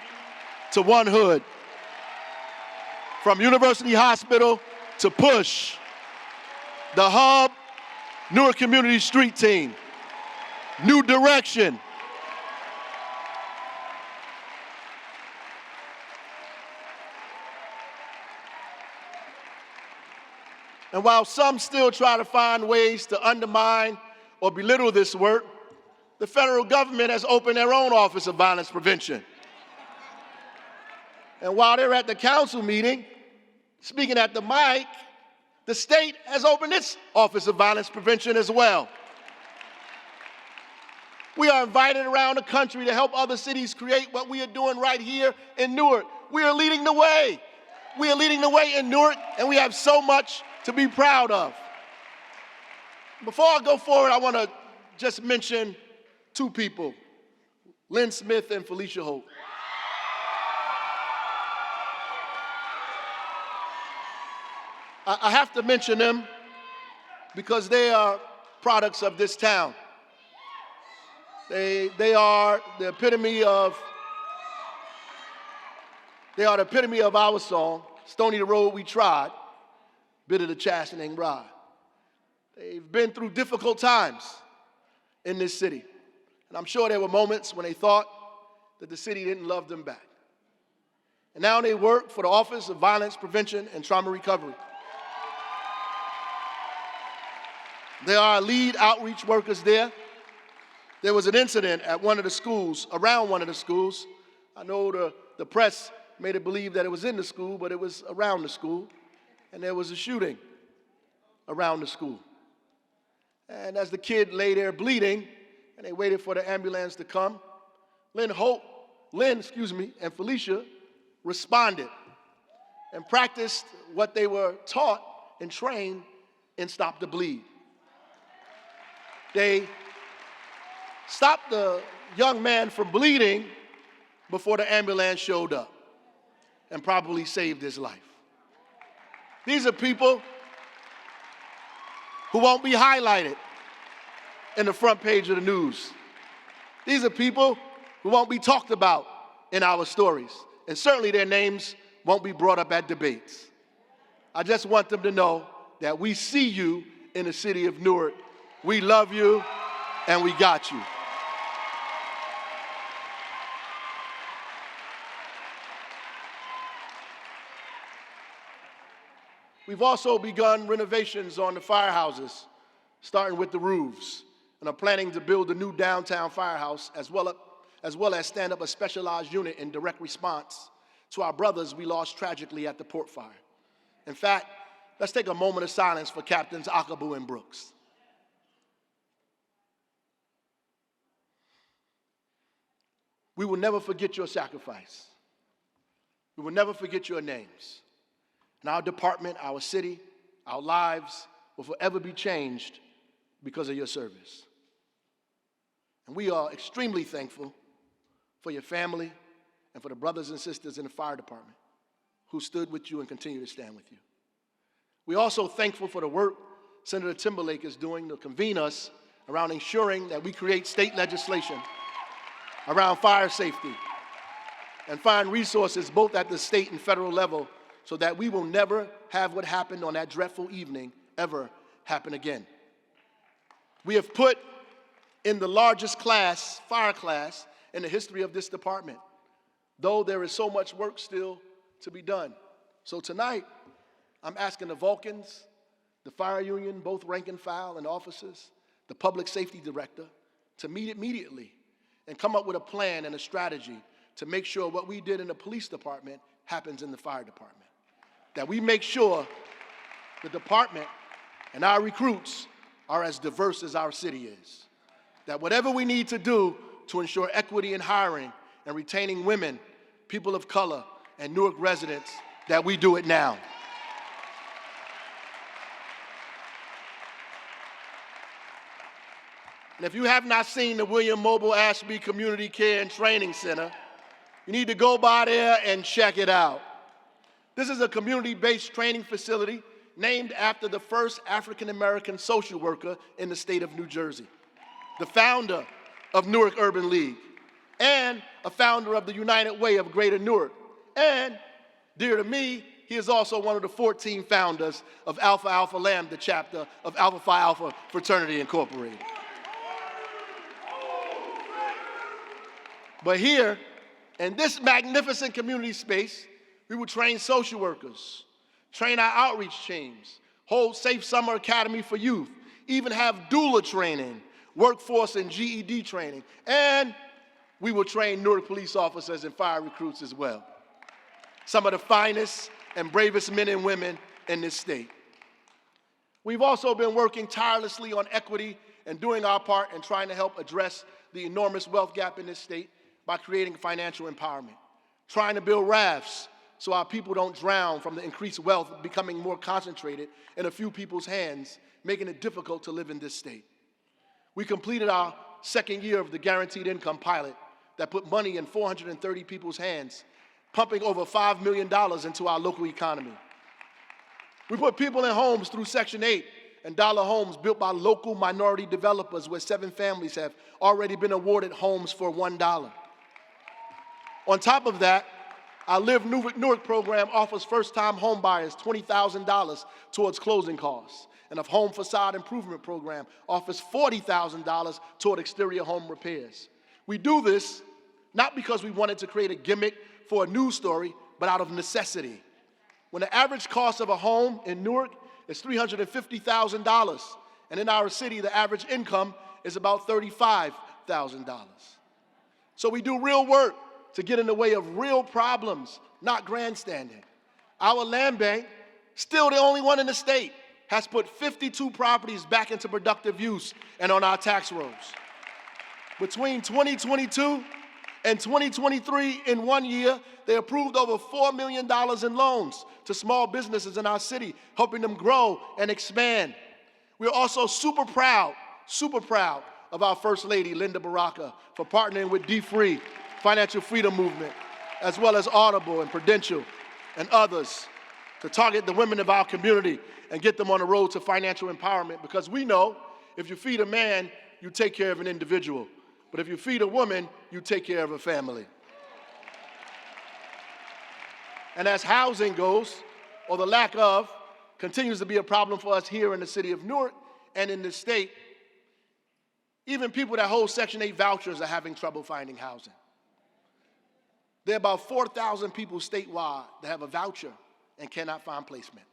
S5: to One Hood. From University Hospital to Push. The Hub, Newark Community Street Team. New Direction. And while some still try to find ways to undermine or belittle this work, the federal government has opened their own Office of Violence Prevention. And while they're at the council meeting, speaking at the mic, the state has opened its Office of Violence Prevention as well. We are invited around the country to help other cities create what we are doing right here in Newark. We are leading the way. We are leading the way in Newark, and we have so much to be proud of. Before I go forward, I want to just mention two people, Lynn Smith and Felicia Holt. I have to mention them because they are products of this town. They are the epitome of our song, Stony the Road We Trod, Bitter the Chastening Rod. They've been through difficult times in this city. And I'm sure there were moments when they thought that the city didn't love them back. And now they work for the Office of Violence Prevention and Trauma Recovery. They are lead outreach workers there. There was an incident at one of the schools, around one of the schools. I know the press made it believe that it was in the school, but it was around the school. And there was a shooting around the school. And as the kid lay there bleeding, and they waited for the ambulance to come, Lynn and Felicia responded and practiced what they were taught and trained in Stop the Bleed. They stopped the young man from bleeding before the ambulance showed up and probably saved his life. These are people who won't be highlighted in the front page of the news. These are people who won't be talked about in our stories. And certainly their names won't be brought up at debates. I just want them to know that we see you in the city of Newark. We love you, and we got you. We've also begun renovations on the firehouses, starting with the roofs, and are planning to build a new downtown firehouse as well as stand up a specialized unit in direct response to our brothers we lost tragically at the port fire. In fact, let's take a moment of silence for Captains Akabu and Brooks. We will never forget your sacrifice. We will never forget your names. And our department, our city, our lives will forever be changed because of your service. And we are extremely thankful for your family and for the brothers and sisters in the fire department who stood with you and continue to stand with you. We're also thankful for the work Senator Timberlake is doing to convene us around ensuring that we create state legislation around fire safety and find resources both at the state and federal level so that we will never have what happened on that dreadful evening ever happen again. We have put in the largest class, fire class, in the history of this department, though there is so much work still to be done. So tonight, I'm asking the Vulcans, the fire union, both rank and file and officers, the public safety director, to meet immediately and come up with a plan and a strategy to make sure what we did in the police department happens in the fire department. That we make sure the department and our recruits are as diverse as our city is. That whatever we need to do to ensure equity in hiring and retaining women, people of color, and Newark residents, that we do it now. And if you have not seen the William Mobile Ashby Community Care and Training Center, you need to go by there and check it out. This is a community-based training facility named after the first African-American social worker in the state of New Jersey, the founder of Newark Urban League, and a founder of the United Way of Greater Newark. And, dear to me, he is also one of the 14 founders of Alpha Alpha Lambda chapter of Alpha Phi Alpha Fraternity Incorporated. But here, in this magnificent community space, we will train social workers, train our outreach teams, hold Safe Summer Academy for youth, even have doula training, workforce and GED training, and we will train Newark police officers and fire recruits as well. Some of the finest and bravest men and women in this state. We've also been working tirelessly on equity and doing our part in trying to help address the enormous wealth gap in this state by creating financial empowerment, trying to build rafts so our people don't drown from the increased wealth becoming more concentrated in a few people's hands, making it difficult to live in this state. We completed our second year of the Guaranteed Income Pilot that put money in 430 people's hands, pumping over $5 million into our local economy. We put people in homes through Section 8 and dollar homes built by local minority developers where 7 families have already been awarded homes for $1. On top of that, our Live Newark program offers first-time home buyers $20,000 towards closing costs, and a home facade improvement program offers $40,000 toward exterior home repairs. We do this not because we wanted to create a gimmick for a news story, but out of necessity. When the average cost of a home in Newark is $350,000, and in our city, the average income is about $35,000. So we do real work to get in the way of real problems, not grandstanding. Our land bank, still the only one in the state, has put 52 properties back into productive use and on our tax rolls. Between 2022 and 2023, in 1 year, they approved over $4 million in loans to small businesses in our city, helping them grow and expand. We're also super proud of our First Lady, Linda Baraka, for partnering with D-Free, Financial Freedom Movement, as well as Audible and Prudential and others to target the women of our community and get them on the road to financial empowerment, because we know if you feed a man, you take care of an individual. But if you feed a woman, you take care of a family. And as housing goes, or the lack of, continues to be a problem for us here in the city of Newark and in the state, even people that hold Section 8 vouchers are having trouble finding housing. There are about 4,000 people statewide that have a voucher and cannot find placement,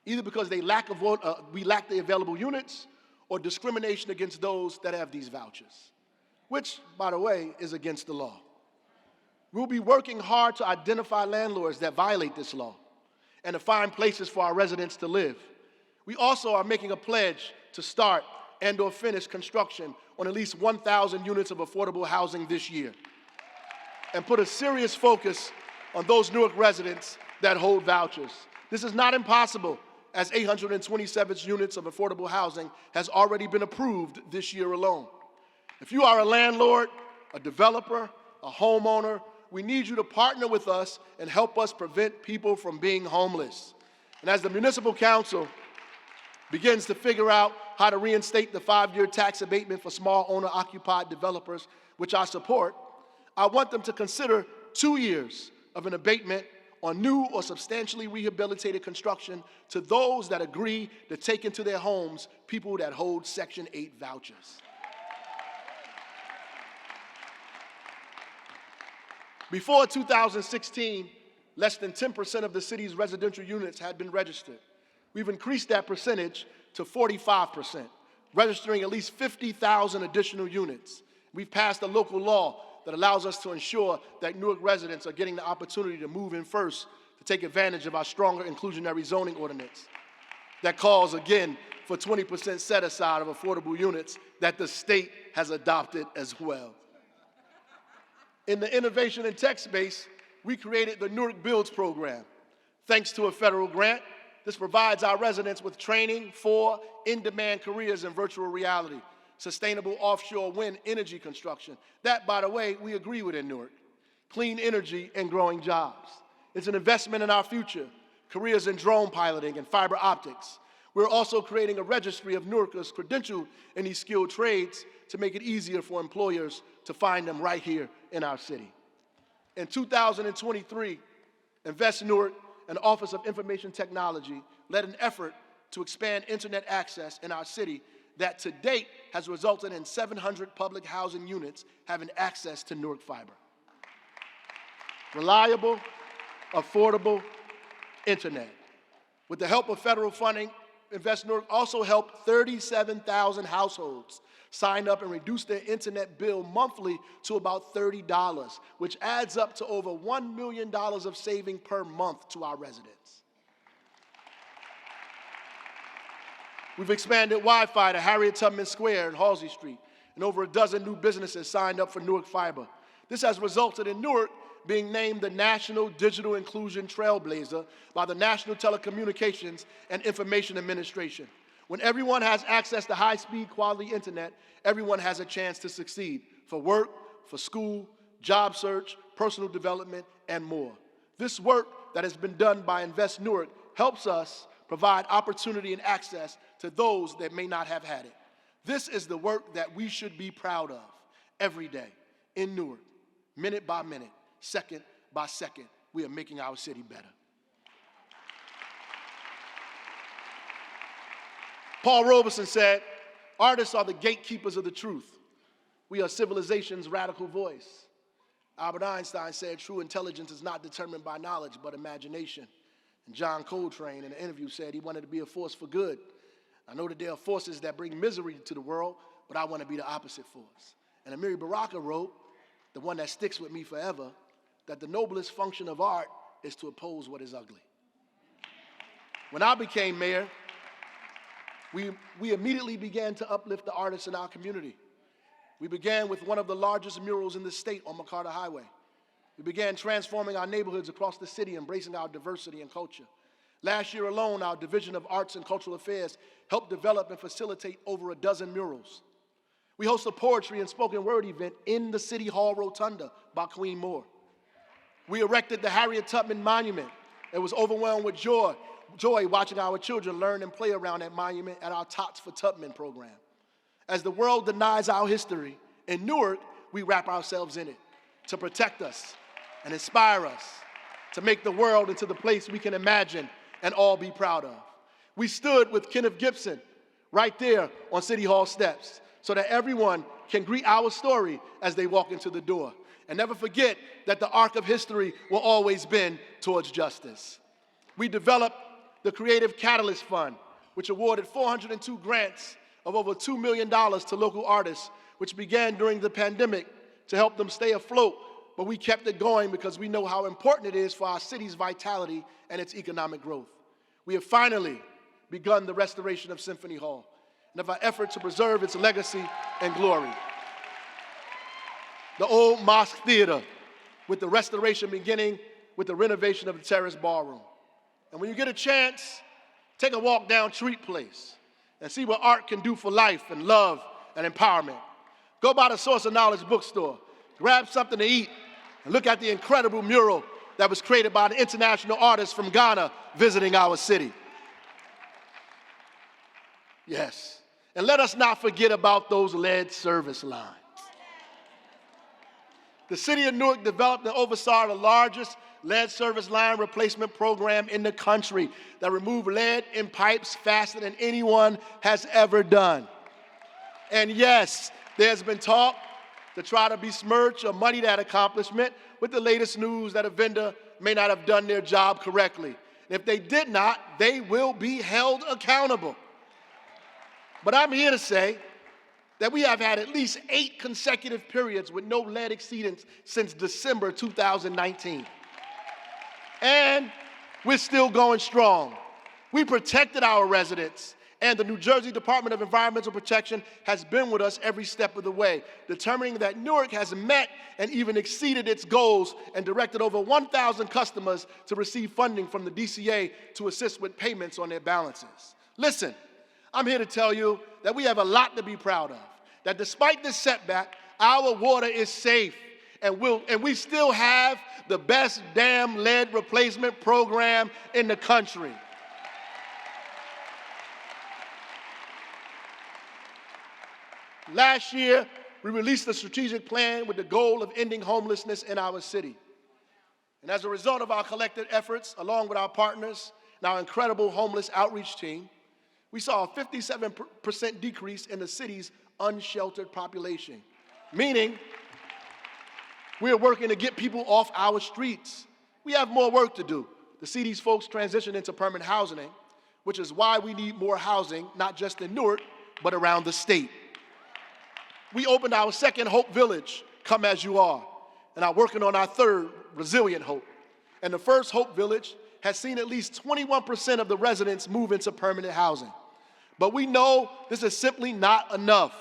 S5: either because we lack the available units or discrimination against those that have these vouchers, which, by the way, is against the law. We'll be working hard to identify landlords that violate this law and to find places for our residents to live. We also are making a pledge to start and/or finish construction on at least 1,000 units of affordable housing this year, and put a serious focus on those Newark residents that hold vouchers. This is not impossible, as 827 units of affordable housing has already been approved this year alone. If you are a landlord, a developer, a homeowner, we need you to partner with us and help us prevent people from being homeless. And as the Municipal Council begins to figure out how to reinstate the 5-year tax abatement for small owner-occupied developers, which I support, I want them to consider 2 years of an abatement on new or substantially rehabilitated construction to those that agree to take into their homes people that hold Section 8 vouchers. Before 2016, less than 10% of the city's residential units had been registered. We've increased that percentage to 45%, registering at least 50,000 additional units. We've passed a local law that allows us to ensure that Newark residents are getting the opportunity to move in first to take advantage of our stronger inclusionary zoning ordinance that calls, again, for 20% set-aside of affordable units that the state has adopted as well. In the innovation and tech space, we created the Newark Builds program. Thanks to a federal grant, this provides our residents with training for in-demand careers in virtual reality, sustainable offshore wind energy construction. That, by the way, we agree with in Newark. Clean energy and growing jobs. It's an investment in our future, careers in drone piloting and fiber optics. We're also creating a registry of Newarkers credentialed in these skilled trades to make it easier for employers to find them right here in our city. In 2023, Invest Newark and the Office of Information Technology led an effort to expand internet access in our city that to date has resulted in 700 public housing units having access to Newark fiber. Reliable, affordable internet. With the help of federal funding, Invest Newark also helped 37,000 households sign up and reduce their internet bill monthly to about $30, which adds up to over $1 million of saving per month to our residents. We've expanded Wi-Fi to Harriet Tubman Square and Halsey Street, and over a dozen new businesses signed up for Newark Fiber. This has resulted in Newark being named the National Digital Inclusion Trailblazer by the National Telecommunications and Information Administration. When everyone has access to high-speed, quality internet, everyone has a chance to succeed for work, for school, job search, personal development, and more. This work that has been done by Invest Newark helps us provide opportunity and access to those that may not have had it. This is the work that we should be proud of every day in Newark, minute by minute, second by second. We are making our city better. Paul Robeson said, "Artists are the gatekeepers of the truth. We are civilization's radical voice." Albert Einstein said, "True intelligence is not determined by knowledge, but imagination." And John Coltrane in an interview said he wanted to be a force for good. I know that there are forces that bring misery to the world, but I want to be the opposite force. And Amiri Baraka wrote, the one that sticks with me forever, that the noblest function of art is to oppose what is ugly. When I became mayor, we immediately began to uplift the artists in our community. We began with one of the largest murals in the state on McCarter Highway. We began transforming our neighborhoods across the city, embracing our diversity and culture. Last year alone, our Division of Arts and Cultural Affairs helped develop and facilitate over a dozen murals. We host a poetry and spoken word event in the City Hall Rotunda by Queen Moore. We erected the Harriet Tubman Monument and was overwhelmed with joy watching our children learn and play around that monument at our Tots for Tubman program. As the world denies our history, in Newark, we wrap ourselves in it to protect us and inspire us to make the world into the place we can imagine and all be proud of. We stood with Kenneth Gibson right there on City Hall steps so that everyone can greet our story as they walk into the door. And never forget that the arc of history will always bend towards justice. We developed the Creative Catalyst Fund, which awarded 402 grants of over $2 million to local artists, which began during the pandemic to help them stay afloat, but we kept it going because we know how important it is for our city's vitality and its economic growth. We have finally begun the restoration of Symphony Hall and of our effort to preserve its legacy and glory. The old Mosque Theater, with the restoration beginning with the renovation of the Terrace Ballroom. And when you get a chance, take a walk down Treat Place and see what art can do for life and love and empowerment. Go by the Source of Knowledge bookstore, grab something to eat, and look at the incredible mural that was created by an international artist from Ghana visiting our city. Yes, and let us not forget about those lead service lines. The city of Newark developed and oversaw the largest lead service line replacement program in the country that removed lead in pipes faster than anyone has ever done. And yes, there's been talk to try to besmirch or muddy that accomplishment with the latest news that a vendor may not have done their job correctly. And if they did not, they will be held accountable. But I'm here to say that we have had at least 8 consecutive periods with no lead exceedance since December 2019. And we're still going strong. We protected our residents, and the New Jersey Department of Environmental Protection has been with us every step of the way, determining that Newark has met and even exceeded its goals and directed over 1,000 customers to receive funding from the DCA to assist with payments on their balances. Listen, I'm here to tell you that we have a lot to be proud of, that despite this setback, our water is safe, And we still have the best damn lead replacement program in the country. Last year, we released a strategic plan with the goal of ending homelessness in our city. And as a result of our collective efforts, along with our partners and our incredible homeless outreach team, we saw a 57% decrease in the city's unsheltered population, meaning we are working to get people off our streets. We have more work to do to see these folks transition into permanent housing, which is why we need more housing, not just in Newark, but around the state. We opened our second Hope Village, Come As You Are, and are working on our third, Resilient Hope. And the first Hope Village has seen at least 21% of the residents move into permanent housing. But we know this is simply not enough.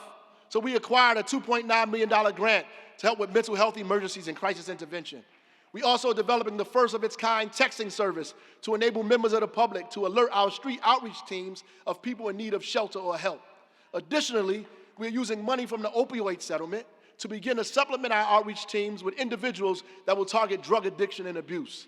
S5: So we acquired a $2.9 million grant to help with mental health emergencies and crisis intervention. We also are developing the first of its kind texting service to enable members of the public to alert our street outreach teams of people in need of shelter or help. Additionally, we are using money from the opioid settlement to begin to supplement our outreach teams with individuals that will target drug addiction and abuse.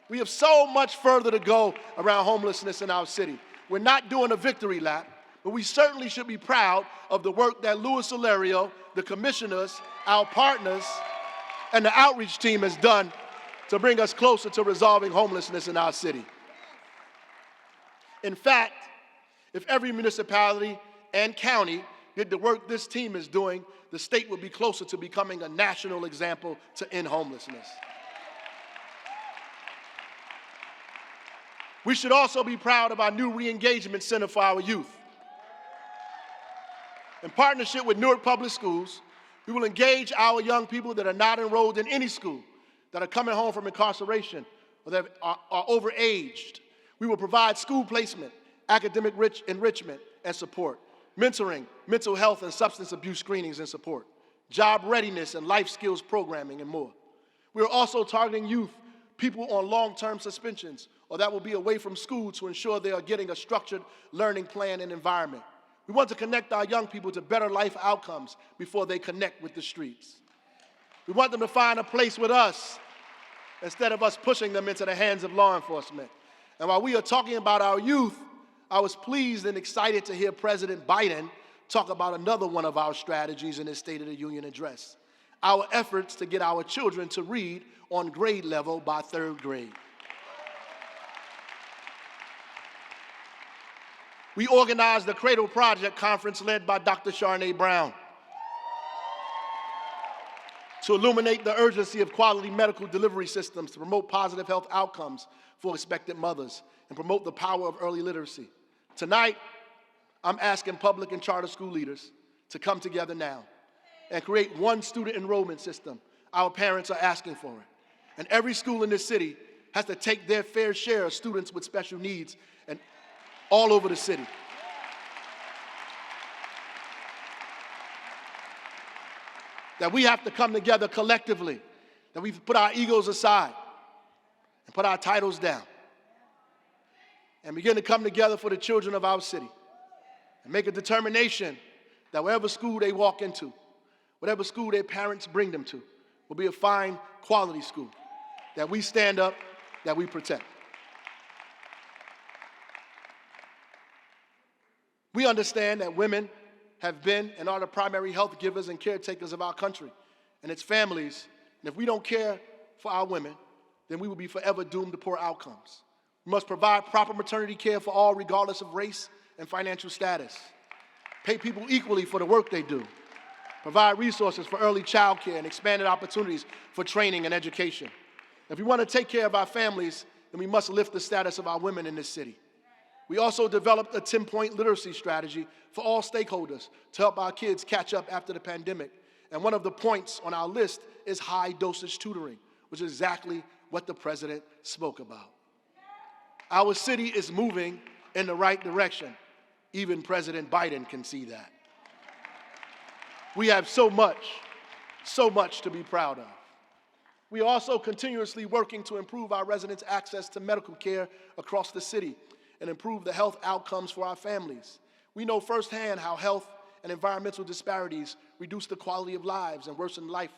S5: We have so much further to go around homelessness in our city. We're not doing a victory lap, but we certainly should be proud of the work that Louis Solario, the commissioners, our partners, and the outreach team has done to bring us closer to resolving homelessness in our city. In fact, if every municipality and county did the work this team is doing, the state would be closer to becoming a national example to end homelessness. We should also be proud of our new re-engagement center for our youth. In partnership with Newark Public Schools, we will engage our young people that are not enrolled in any school, that are coming home from incarceration, or that are overaged. We will provide school placement, academic enrichment and support, mentoring, mental health and substance abuse screenings and support, job readiness and life skills programming, and more. We are also targeting youth, people on long-term suspensions, or that will be away from school to ensure they are getting a structured learning plan and environment. We want to connect our young people to better life outcomes before they connect with the streets. We want them to find a place with us instead of us pushing them into the hands of law enforcement. And while we are talking about our youth, I was pleased and excited to hear President Biden talk about another one of our strategies in his State of the Union address, our efforts to get our children to read on grade level by 3rd grade. We organized the Cradle Project Conference led by Dr. Charnae Brown to illuminate the urgency of quality medical delivery systems to promote positive health outcomes for expectant mothers and promote the power of early literacy. Tonight, I'm asking public and charter school leaders to come together now and create one student enrollment system. Our parents are asking for it. And every school in this city has to take their fair share of students with special needs and all over the city. That we have to come together collectively, that we put our egos aside and put our titles down and begin to come together for the children of our city and make a determination that wherever school they walk into, whatever school their parents bring them to, will be a fine quality school, that we stand up, that we protect. We understand that women have been and are the primary health givers and caretakers of our country and its families. And if we don't care for our women, then we will be forever doomed to poor outcomes. We must provide proper maternity care for all, regardless of race and financial status. Pay people equally for the work they do. Provide resources for early child care and expanded opportunities for training and education. If we want to take care of our families, then we must lift the status of our women in this city. We also developed a 10-point literacy strategy for all stakeholders to help our kids catch up after the pandemic. And one of the points on our list is high-dosage tutoring, which is exactly what the president spoke about. Our city is moving in the right direction. Even President Biden can see that. We have so much to be proud of. We are also continuously working to improve our residents' access to medical care across the city and improve the health outcomes for our families. We know firsthand how health and environmental disparities reduce the quality of lives and worsen life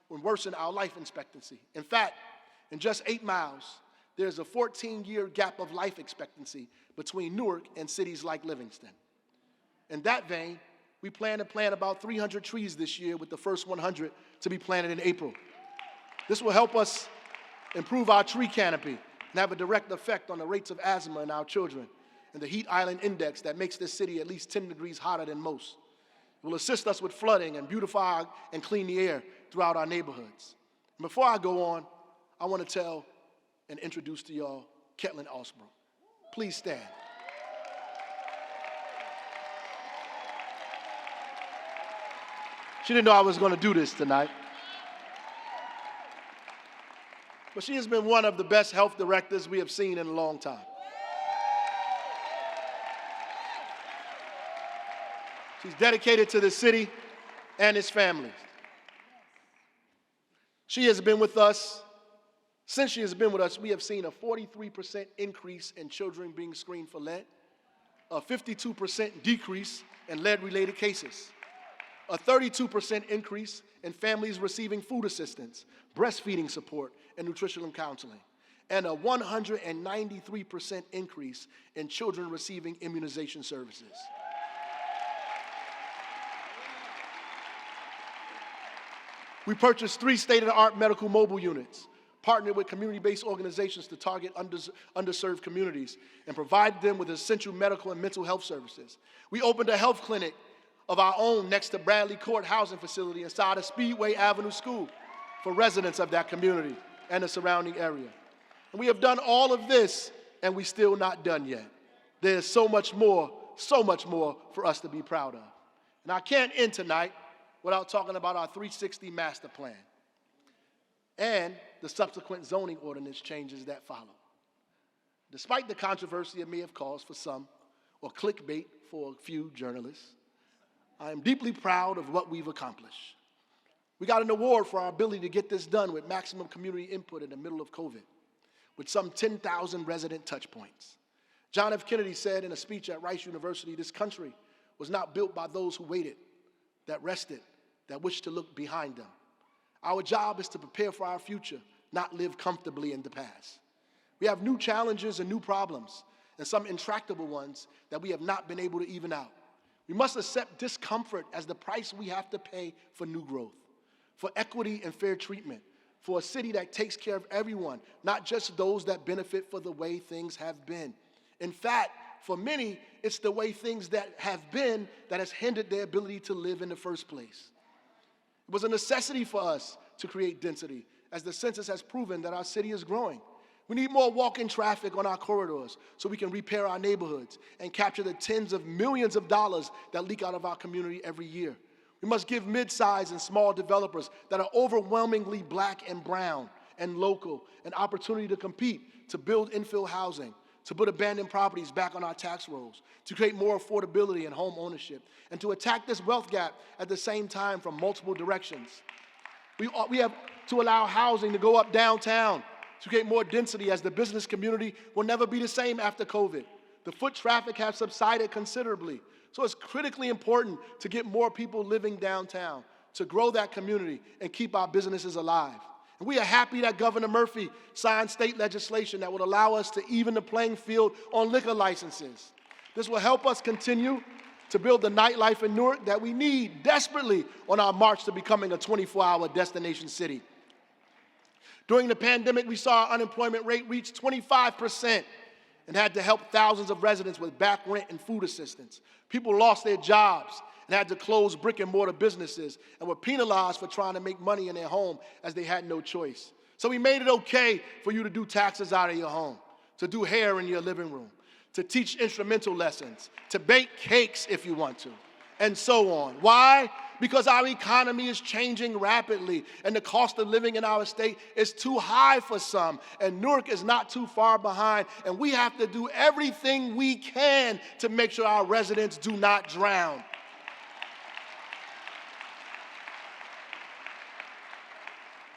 S5: will worsen our life expectancy. In fact, in just 8 miles, there's a 14-year gap of life expectancy between Newark and cities like Livingston. In that vein, we plan to plant about 300 trees this year, with the first 100 to be planted in April. This will help us improve our tree canopy and have a direct effect on the rates of asthma in our children and the heat island index that makes this city at least 10 degrees hotter than most. It will assist us with flooding and beautify and clean the air throughout our neighborhoods. And before I go on, I want to tell and introduce to y'all Ketlin Osbrook. Please stand. She didn't know I was going to do this tonight. But she has been one of the best health directors we have seen in a long time. She's dedicated to the city and its families. She has been with us. Since she has been with us, we have seen a 43% increase in children being screened for lead, a 52% decrease in lead-related cases, a 32% increase in families receiving food assistance, breastfeeding support, and nutritional counseling, and a 193% increase in children receiving immunization services. We purchased 3 state-of-the-art medical mobile units, partnered with community-based organizations to target underserved communities, and provide them with essential medical and mental health services. We opened a health clinic of our own next to Bradley Court Housing Facility inside of Speedway Avenue School for residents of that community and the surrounding area. And we have done all of this, and we're still not done yet. There's so much more for us to be proud of. And I can't end tonight without talking about our 360 master plan and the subsequent zoning ordinance changes that follow. Despite the controversy it may have caused for some, or clickbait for a few journalists, I am deeply proud of what we've accomplished. We got an award for our ability to get this done with maximum community input in the middle of COVID, with some 10,000 resident touch points. John F. Kennedy said in a speech at Rice University, "This country was not built by those who waited, that rested, that wished to look behind them." Our job is to prepare for our future, not live comfortably in the past. We have new challenges and new problems, and some intractable ones that we have not been able to even out. We must accept discomfort as the price we have to pay for new growth, for equity and fair treatment, for a city that takes care of everyone, not just those that benefit for the way things have been. In fact, for many, it's the way things that have been that has hindered their ability to live in the first place. It was a necessity for us to create density, as the census has proven that our city is growing. We need more walk-in traffic on our corridors so we can repair our neighborhoods and capture the tens of millions of dollars that leak out of our community every year. We must give mid-sized and small developers that are overwhelmingly black and brown and local an opportunity to compete, to build infill housing, to put abandoned properties back on our tax rolls, to create more affordability and home ownership, and to attack this wealth gap at the same time from multiple directions. We have to allow housing to go up downtown to create more density, as the business community will never be the same after COVID. The foot traffic has subsided considerably, so it's critically important to get more people living downtown, to grow that community and keep our businesses alive. And we are happy that Governor Murphy signed state legislation that would allow us to even the playing field on liquor licenses. This will help us continue to build the nightlife in Newark that we need desperately on our march to becoming a 24-hour destination city. During the pandemic, we saw our unemployment rate reach 25% and had to help thousands of residents with back rent and food assistance. People lost their jobs and had to close brick and mortar businesses and were penalized for trying to make money in their home as they had no choice. So we made it okay for you to do taxes out of your home, to do hair in your living room, to teach instrumental lessons, to bake cakes if you want to, and so on. Why? Because our economy is changing rapidly, and the cost of living in our state is too high for some, and Newark is not too far behind, and we have to do everything we can to make sure our residents do not drown.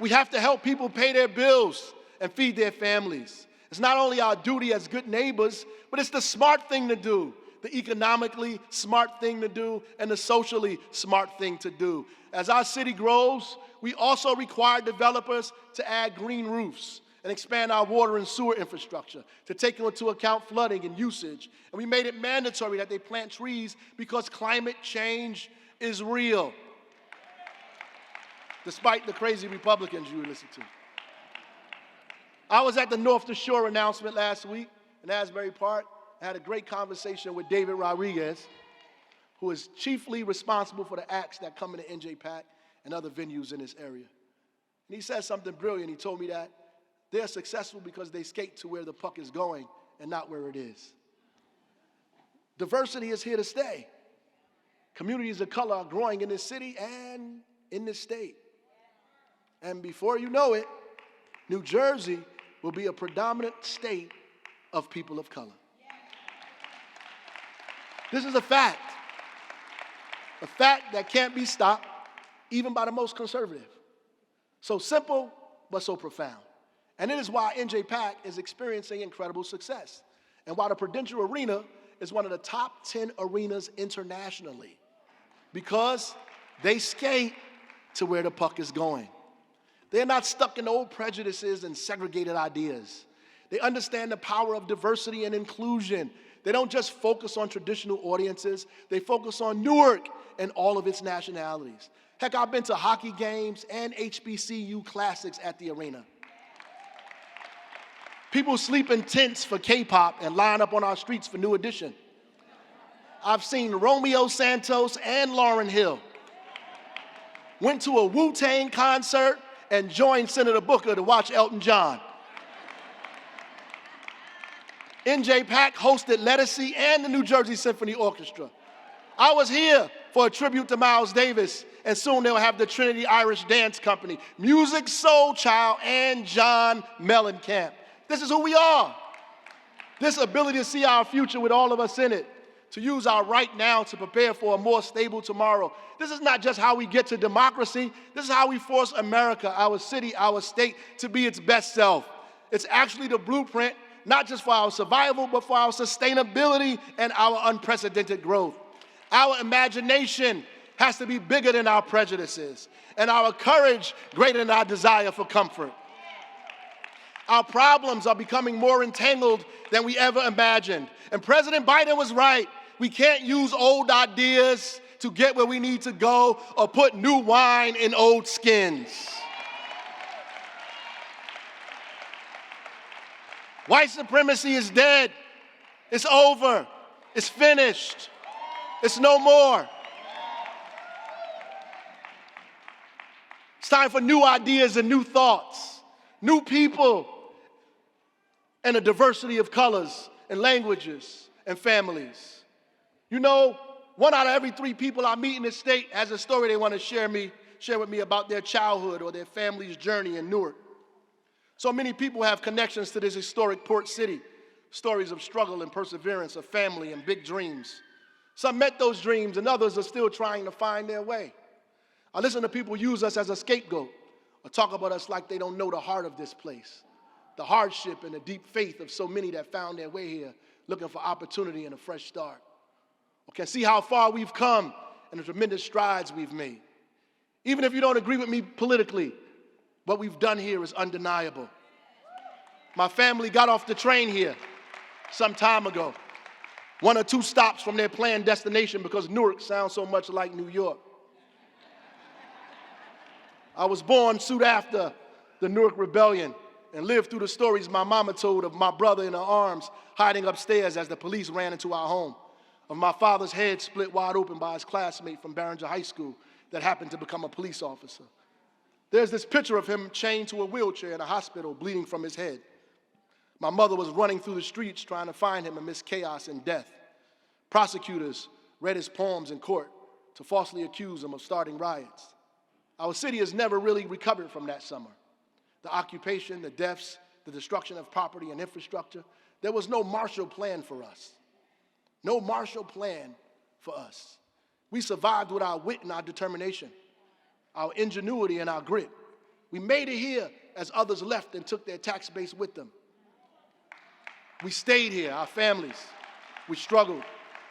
S5: We have to help people pay their bills and feed their families. It's not only our duty as good neighbors, but it's the smart thing to do, the economically smart thing to do, and the socially smart thing to do. As our city grows, We also required developers to add green roofs and expand our water and sewer infrastructure to take into account flooding and usage. And we made it mandatory that they plant trees because climate change is real, despite the crazy Republicans you listen to. I was at the North to Shore announcement last week in Asbury Park. I had a great conversation with David Rodriguez, who is chiefly responsible for the acts that come into NJPAC and other venues in this area. And he said something brilliant. He told me that they're successful because they skate to where the puck is going and not where it is. Diversity is here to stay. Communities of color are growing in this city and in this state. And before you know it, New Jersey will be a predominant state of people of color. This is a fact that can't be stopped even by the most conservative. So simple, but so profound. And it is why NJPAC is experiencing incredible success, and why the Prudential Arena is one of the top 10 arenas internationally, because they skate to where the puck is going. They're not stuck in old prejudices and segregated ideas. They understand the power of diversity and inclusion. They don't just focus on traditional audiences, they focus on Newark and all of its nationalities. Heck, I've been to hockey games and HBCU classics at the arena. People sleep in tents for K-pop and line up on our streets for New Edition. I've seen Romeo Santos and Lauryn Hill. Went to a Wu-Tang concert and joined Senator Booker to watch Elton John. NJPAC hosted Lettucey and the New Jersey Symphony Orchestra. I was here for a tribute to Miles Davis, and soon they'll have the Trinity Irish Dance Company, Music Soul Child, and John Mellencamp. This is who we are. This ability to see our future with all of us in it, to use our right now to prepare for a more stable tomorrow. This is not just how we get to democracy. This is how we force America, our city, our state, to be its best self. It's actually the blueprint, not just for our survival, but for our sustainability and our unprecedented growth. Our imagination has to be bigger than our prejudices, and our courage greater than our desire for comfort. Our problems are becoming more entangled than we ever imagined. And President Biden was right. We can't use old ideas to get where we need to go or put new wine in old skins. White supremacy is dead. It's over. It's finished. It's no more. It's time for new ideas and new thoughts, new people, and a diversity of colors and languages and families. You know, 1 out of every 3 people I meet in this state has a story they want to share with me about their childhood or their family's journey in Newark. So many people have connections to this historic port city, stories of struggle and perseverance, of family and big dreams. Some met those dreams, and others are still trying to find their way. I listen to people use us as a scapegoat or talk about us like they don't know the heart of this place, the hardship and the deep faith of so many that found their way here looking for opportunity and a fresh start. Okay, see how far we've come and the tremendous strides we've made. Even if you don't agree with me politically, what we've done here is undeniable. My family got off the train here some time ago, 1 or 2 stops from their planned destination because Newark sounds so much like New York. I was born soon after the Newark Rebellion and lived through the stories my mama told of my brother in her arms hiding upstairs as the police ran into our home, of my father's head split wide open by his classmate from Barringer High School that happened to become a police officer. There's this picture of him chained to a wheelchair in a hospital, bleeding from his head. My mother was running through the streets trying to find him amidst chaos and death. Prosecutors read his poems in court to falsely accuse him of starting riots. Our city has never really recovered from that summer. The occupation, the deaths, the destruction of property and infrastructure. There was no Marshall Plan for us. No Marshall Plan for us. We survived with our wit and our determination, our ingenuity and our grit. We made it here as others left and took their tax base with them. We stayed here, our families. We struggled.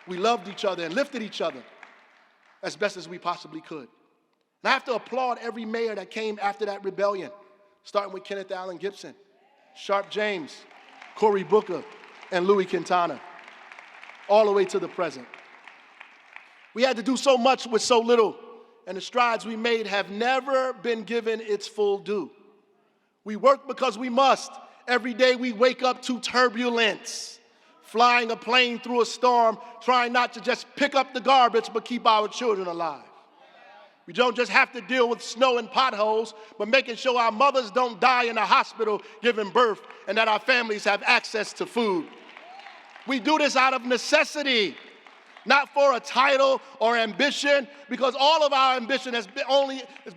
S5: We loved each other and lifted each other as best as we possibly could. And I have to applaud every mayor that came after that rebellion, starting with Kenneth Allen Gibson, Sharp James, Cory Booker, and Louis Quintana, all the way to the present. We had to do so much with so little, and the strides we made have never been given its full due. We work because we must. Every day we wake up to turbulence, flying a plane through a storm, trying not to just pick up the garbage, but keep our children alive. We don't just have to deal with snow and potholes, but making sure our mothers don't die in a hospital giving birth and that our families have access to food. We do this out of necessity, not for a title or ambition, because all of our ambition has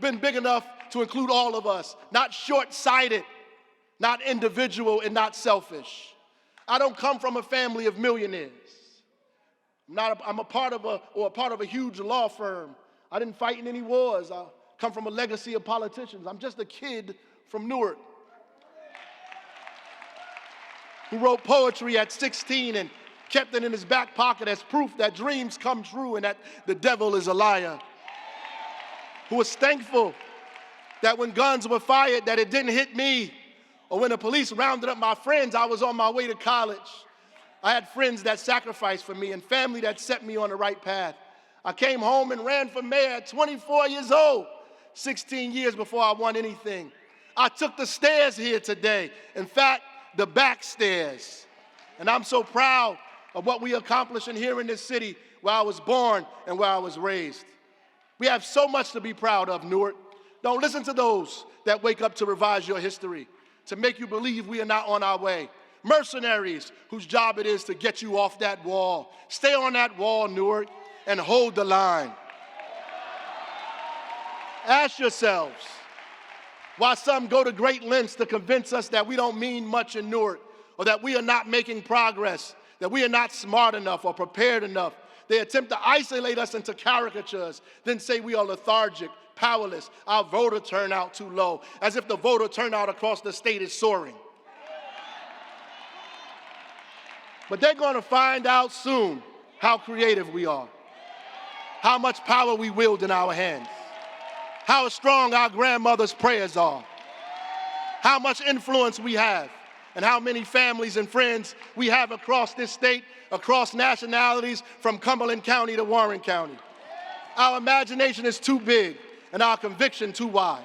S5: been big enough to include all of us, not short-sighted, not individual, and not selfish. I don't come from a family of millionaires. I'm a part of a huge law firm. I didn't fight in any wars. I come from a legacy of politicians. I'm just a kid from Newark who wrote poetry at 16 and kept it in his back pocket as proof that dreams come true and that the devil is a liar. Who was thankful that when guns were fired that it didn't hit me, or when the police rounded up my friends, I was on my way to college. I had friends that sacrificed for me and family that set me on the right path. I came home and ran for mayor at 24 years old, 16 years before I won anything. I took the stairs here today. In fact, the back stairs. And I'm so proud of what we accomplished in here in this city where I was born and where I was raised. We have so much to be proud of, Newark. Don't listen to those that wake up to revise your history, to make you believe we are not on our way. Mercenaries whose job it is to get you off that wall. Stay on that wall, Newark, and hold the line. Ask yourselves why some go to great lengths to convince us that we don't mean much in Newark, or that we are not making progress, that we are not smart enough or prepared enough. They attempt to isolate us into caricatures, then say we are lethargic, powerless, our voter turnout too low, as if the voter turnout across the state is soaring. But they're going to find out soon how creative we are, how much power we wield in our hands, how strong our grandmother's prayers are, how much influence we have, and how many families and friends we have across this state, across nationalities, from Cumberland County to Warren County. Our imagination is too big and our conviction too wide.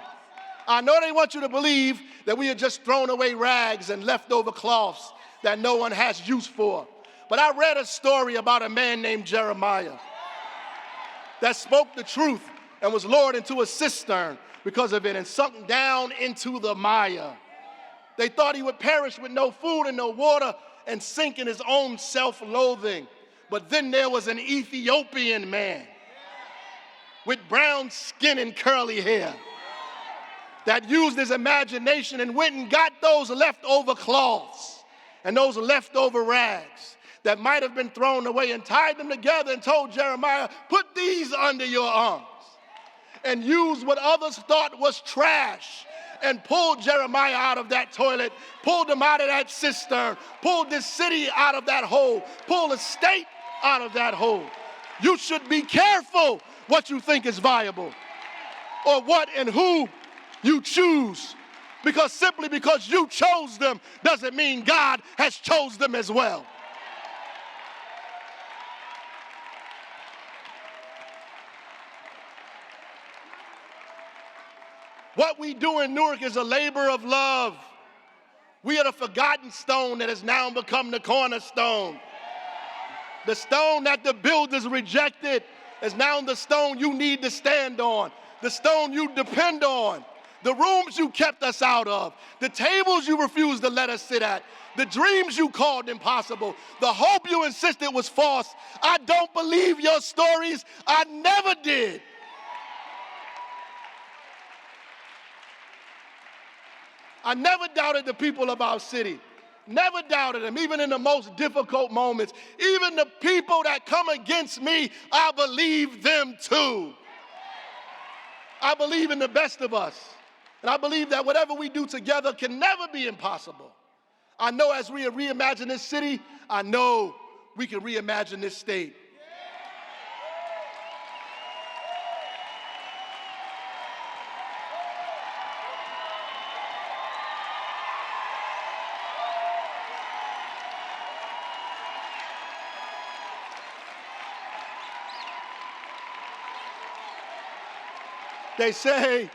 S5: I know they want you to believe that we are just thrown away rags and leftover cloths that no one has use for. But I read a story about a man named Jeremiah that spoke the truth and was lowered into a cistern because of it and sunk down into the mire. They thought he would perish with no food and no water and sink in his own self-loathing. But then there was an Ethiopian man with brown skin and curly hair that used his imagination and went and got those leftover cloths and those leftover rags that might have been thrown away and tied them together and told Jeremiah, put these under your arms, and used what others thought was trash and pulled Jeremiah out of that toilet, pulled him out of that cistern, pulled this city out of that hole, pulled the state out of that hole. You should be careful what you think is viable or what and who you choose, because simply because you chose them doesn't mean God has chose them as well. What we do in Newark is a labor of love. We are the forgotten stone that has now become the cornerstone. The stone that the builders rejected is now the stone you need to stand on, the stone you depend on, the rooms you kept us out of, the tables you refused to let us sit at, the dreams you called impossible, the hope you insisted was false. I don't believe your stories. I never did. I never doubted the people of our city. Never doubted them, even in the most difficult moments. Even the people that come against me, I believe them too. I believe in the best of us. And I believe that whatever we do together can never be impossible. I know as we reimagine this city, I know we can reimagine this state. They say,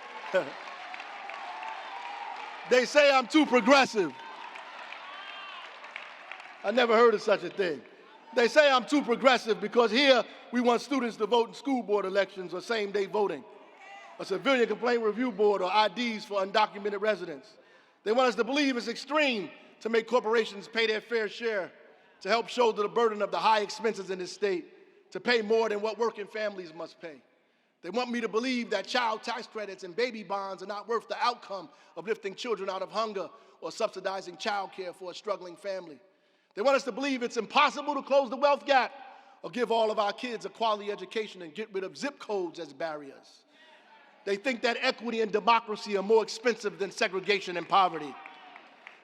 S5: they say I'm too progressive. I never heard of such a thing. They say I'm too progressive because here we want students to vote in school board elections or same-day voting, a civilian complaint review board, or IDs for undocumented residents. They want us to believe it's extreme to make corporations pay their fair share, to help shoulder the burden of the high expenses in this state, to pay more than what working families must pay. They want me to believe that child tax credits and baby bonds are not worth the outcome of lifting children out of hunger or subsidizing child care for a struggling family. They want us to believe it's impossible to close the wealth gap or give all of our kids a quality education and get rid of zip codes as barriers. They think that equity and democracy are more expensive than segregation and poverty.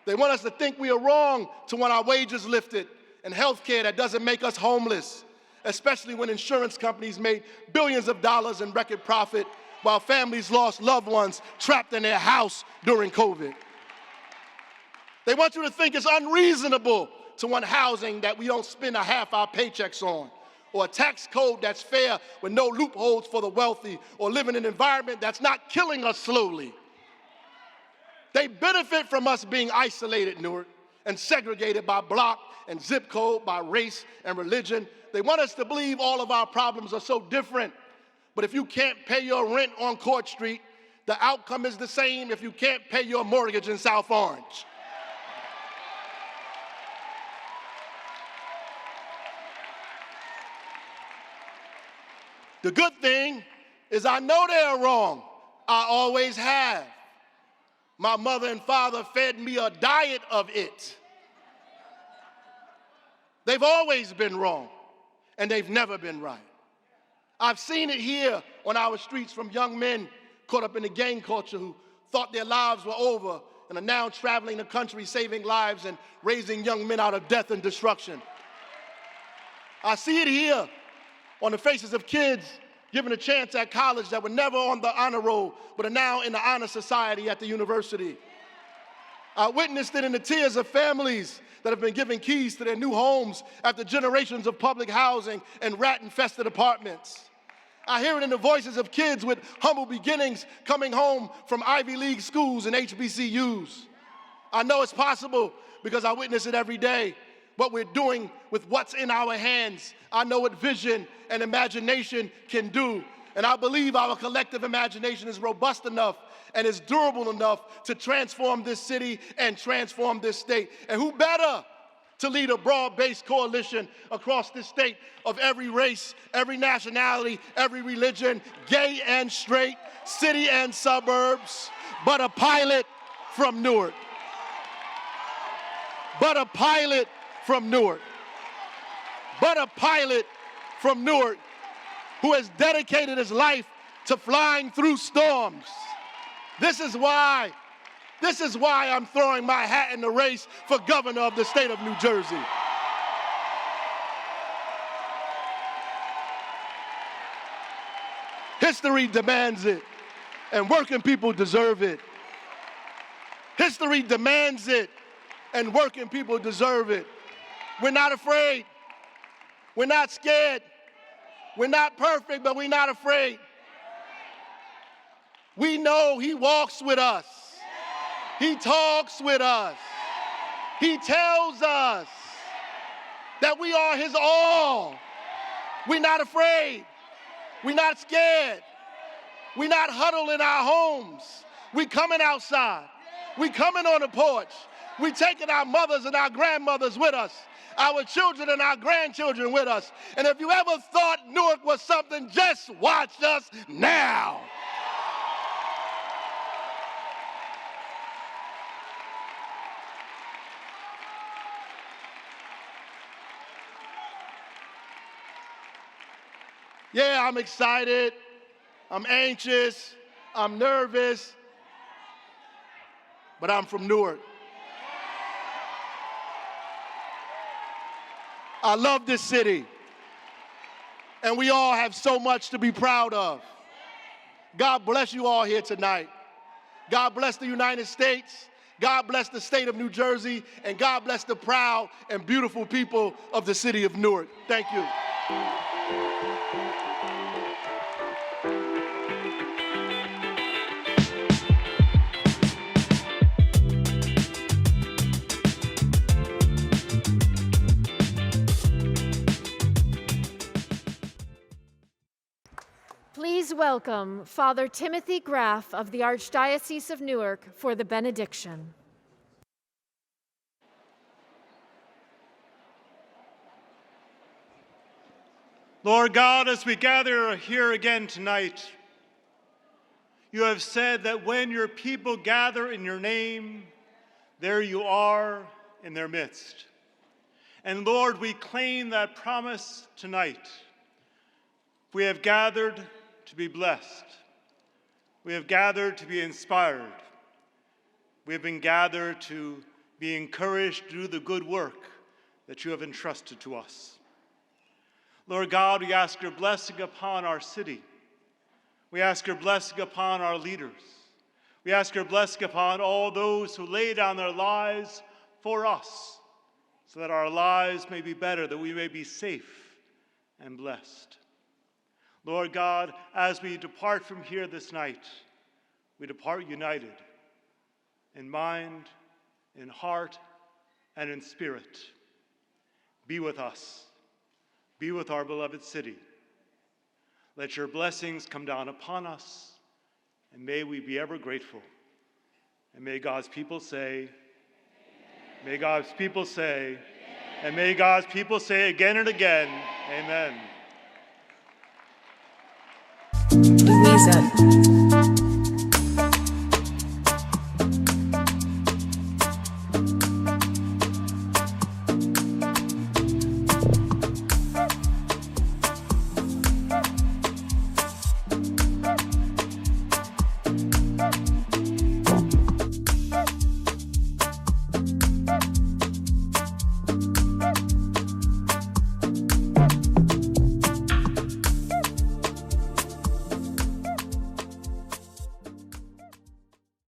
S5: They want us to think we are wrong to want our wages lifted and health care that doesn't make us homeless, especially when insurance companies made billions of dollars in record profit while families lost loved ones trapped in their house during COVID. They want you to think it's unreasonable to want housing that we don't spend a half our paychecks on, or a tax code that's fair with no loopholes for the wealthy, or live in an environment that's not killing us slowly. They benefit from us being isolated, Newark, and segregated by block and zip code, by race and religion. They want us to believe all of our problems are so different. But if you can't pay your rent on Court Street, the outcome is the same if you can't pay your mortgage in South Orange. The good thing is I know they're wrong. I always have. My mother and father fed me a diet of it. They've always been wrong, and they've never been right. I've seen it here on our streets from young men caught up in the gang culture who thought their lives were over and are now traveling the country saving lives and raising young men out of death and destruction. I see it here on the faces of kids given a chance at college that were never on the honor roll but are now in the honor society at the university. I witnessed it in the tears of families that have been given keys to their new homes after generations of public housing and rat-infested apartments. I hear it in the voices of kids with humble beginnings coming home from Ivy League schools and HBCUs. I know it's possible because I witness it every day. What we're doing with what's in our hands. I know what vision and imagination can do. And I believe our collective imagination is robust enough and is durable enough to transform this city and transform this state. And who better to lead a broad-based coalition across this state of every race, every nationality, every religion, gay and straight, city and suburbs, but a pilot from Newark. But a pilot from Newark. But a pilot from Newark who has dedicated his life to flying through storms. This is why I'm throwing my hat in the race for governor of the state of New Jersey. History demands it, and working people deserve it. History demands it, and working people deserve it. We're not afraid. We're not scared. We're not perfect, but we're not afraid. We know he walks with us. He talks with us. He tells us that we are his all. We're not afraid. We're not scared. We're not huddled in our homes. We're coming outside. We're coming on the porch. We're taking our mothers and our grandmothers with us, our children and our grandchildren with us. And if you ever thought Newark was something, just watch us now. Yeah, I'm excited, I'm anxious, I'm nervous, but I'm from Newark. I love this city, and we all have so much to be proud of. God bless you all here tonight. God bless the United States. God bless the state of New Jersey, and God bless the proud and beautiful people of the city of Newark. Thank you.
S4: Please welcome Father Timothy Graff of the Archdiocese of Newark for the benediction.
S13: Lord God, as we gather here again tonight, you have said that when your people gather in your name, there you are in their midst. And Lord, we claim that promise tonight. We have gathered to be blessed. We have gathered to be inspired. We have been gathered to be encouraged to do the good work that you have entrusted to us. Lord God, we ask your blessing upon our city. We ask your blessing upon our leaders. We ask your blessing upon all those who lay down their lives for us, so that our lives may be better, that we may be safe and blessed. Lord God, as we depart from here this night, we depart united in mind, in heart, and in spirit. Be with us. Be with our beloved city. Let your blessings come down upon us, and may we be ever grateful. And may God's people say, amen. May God's people say, amen. And may God's people say again and again, amen.
S3: Music.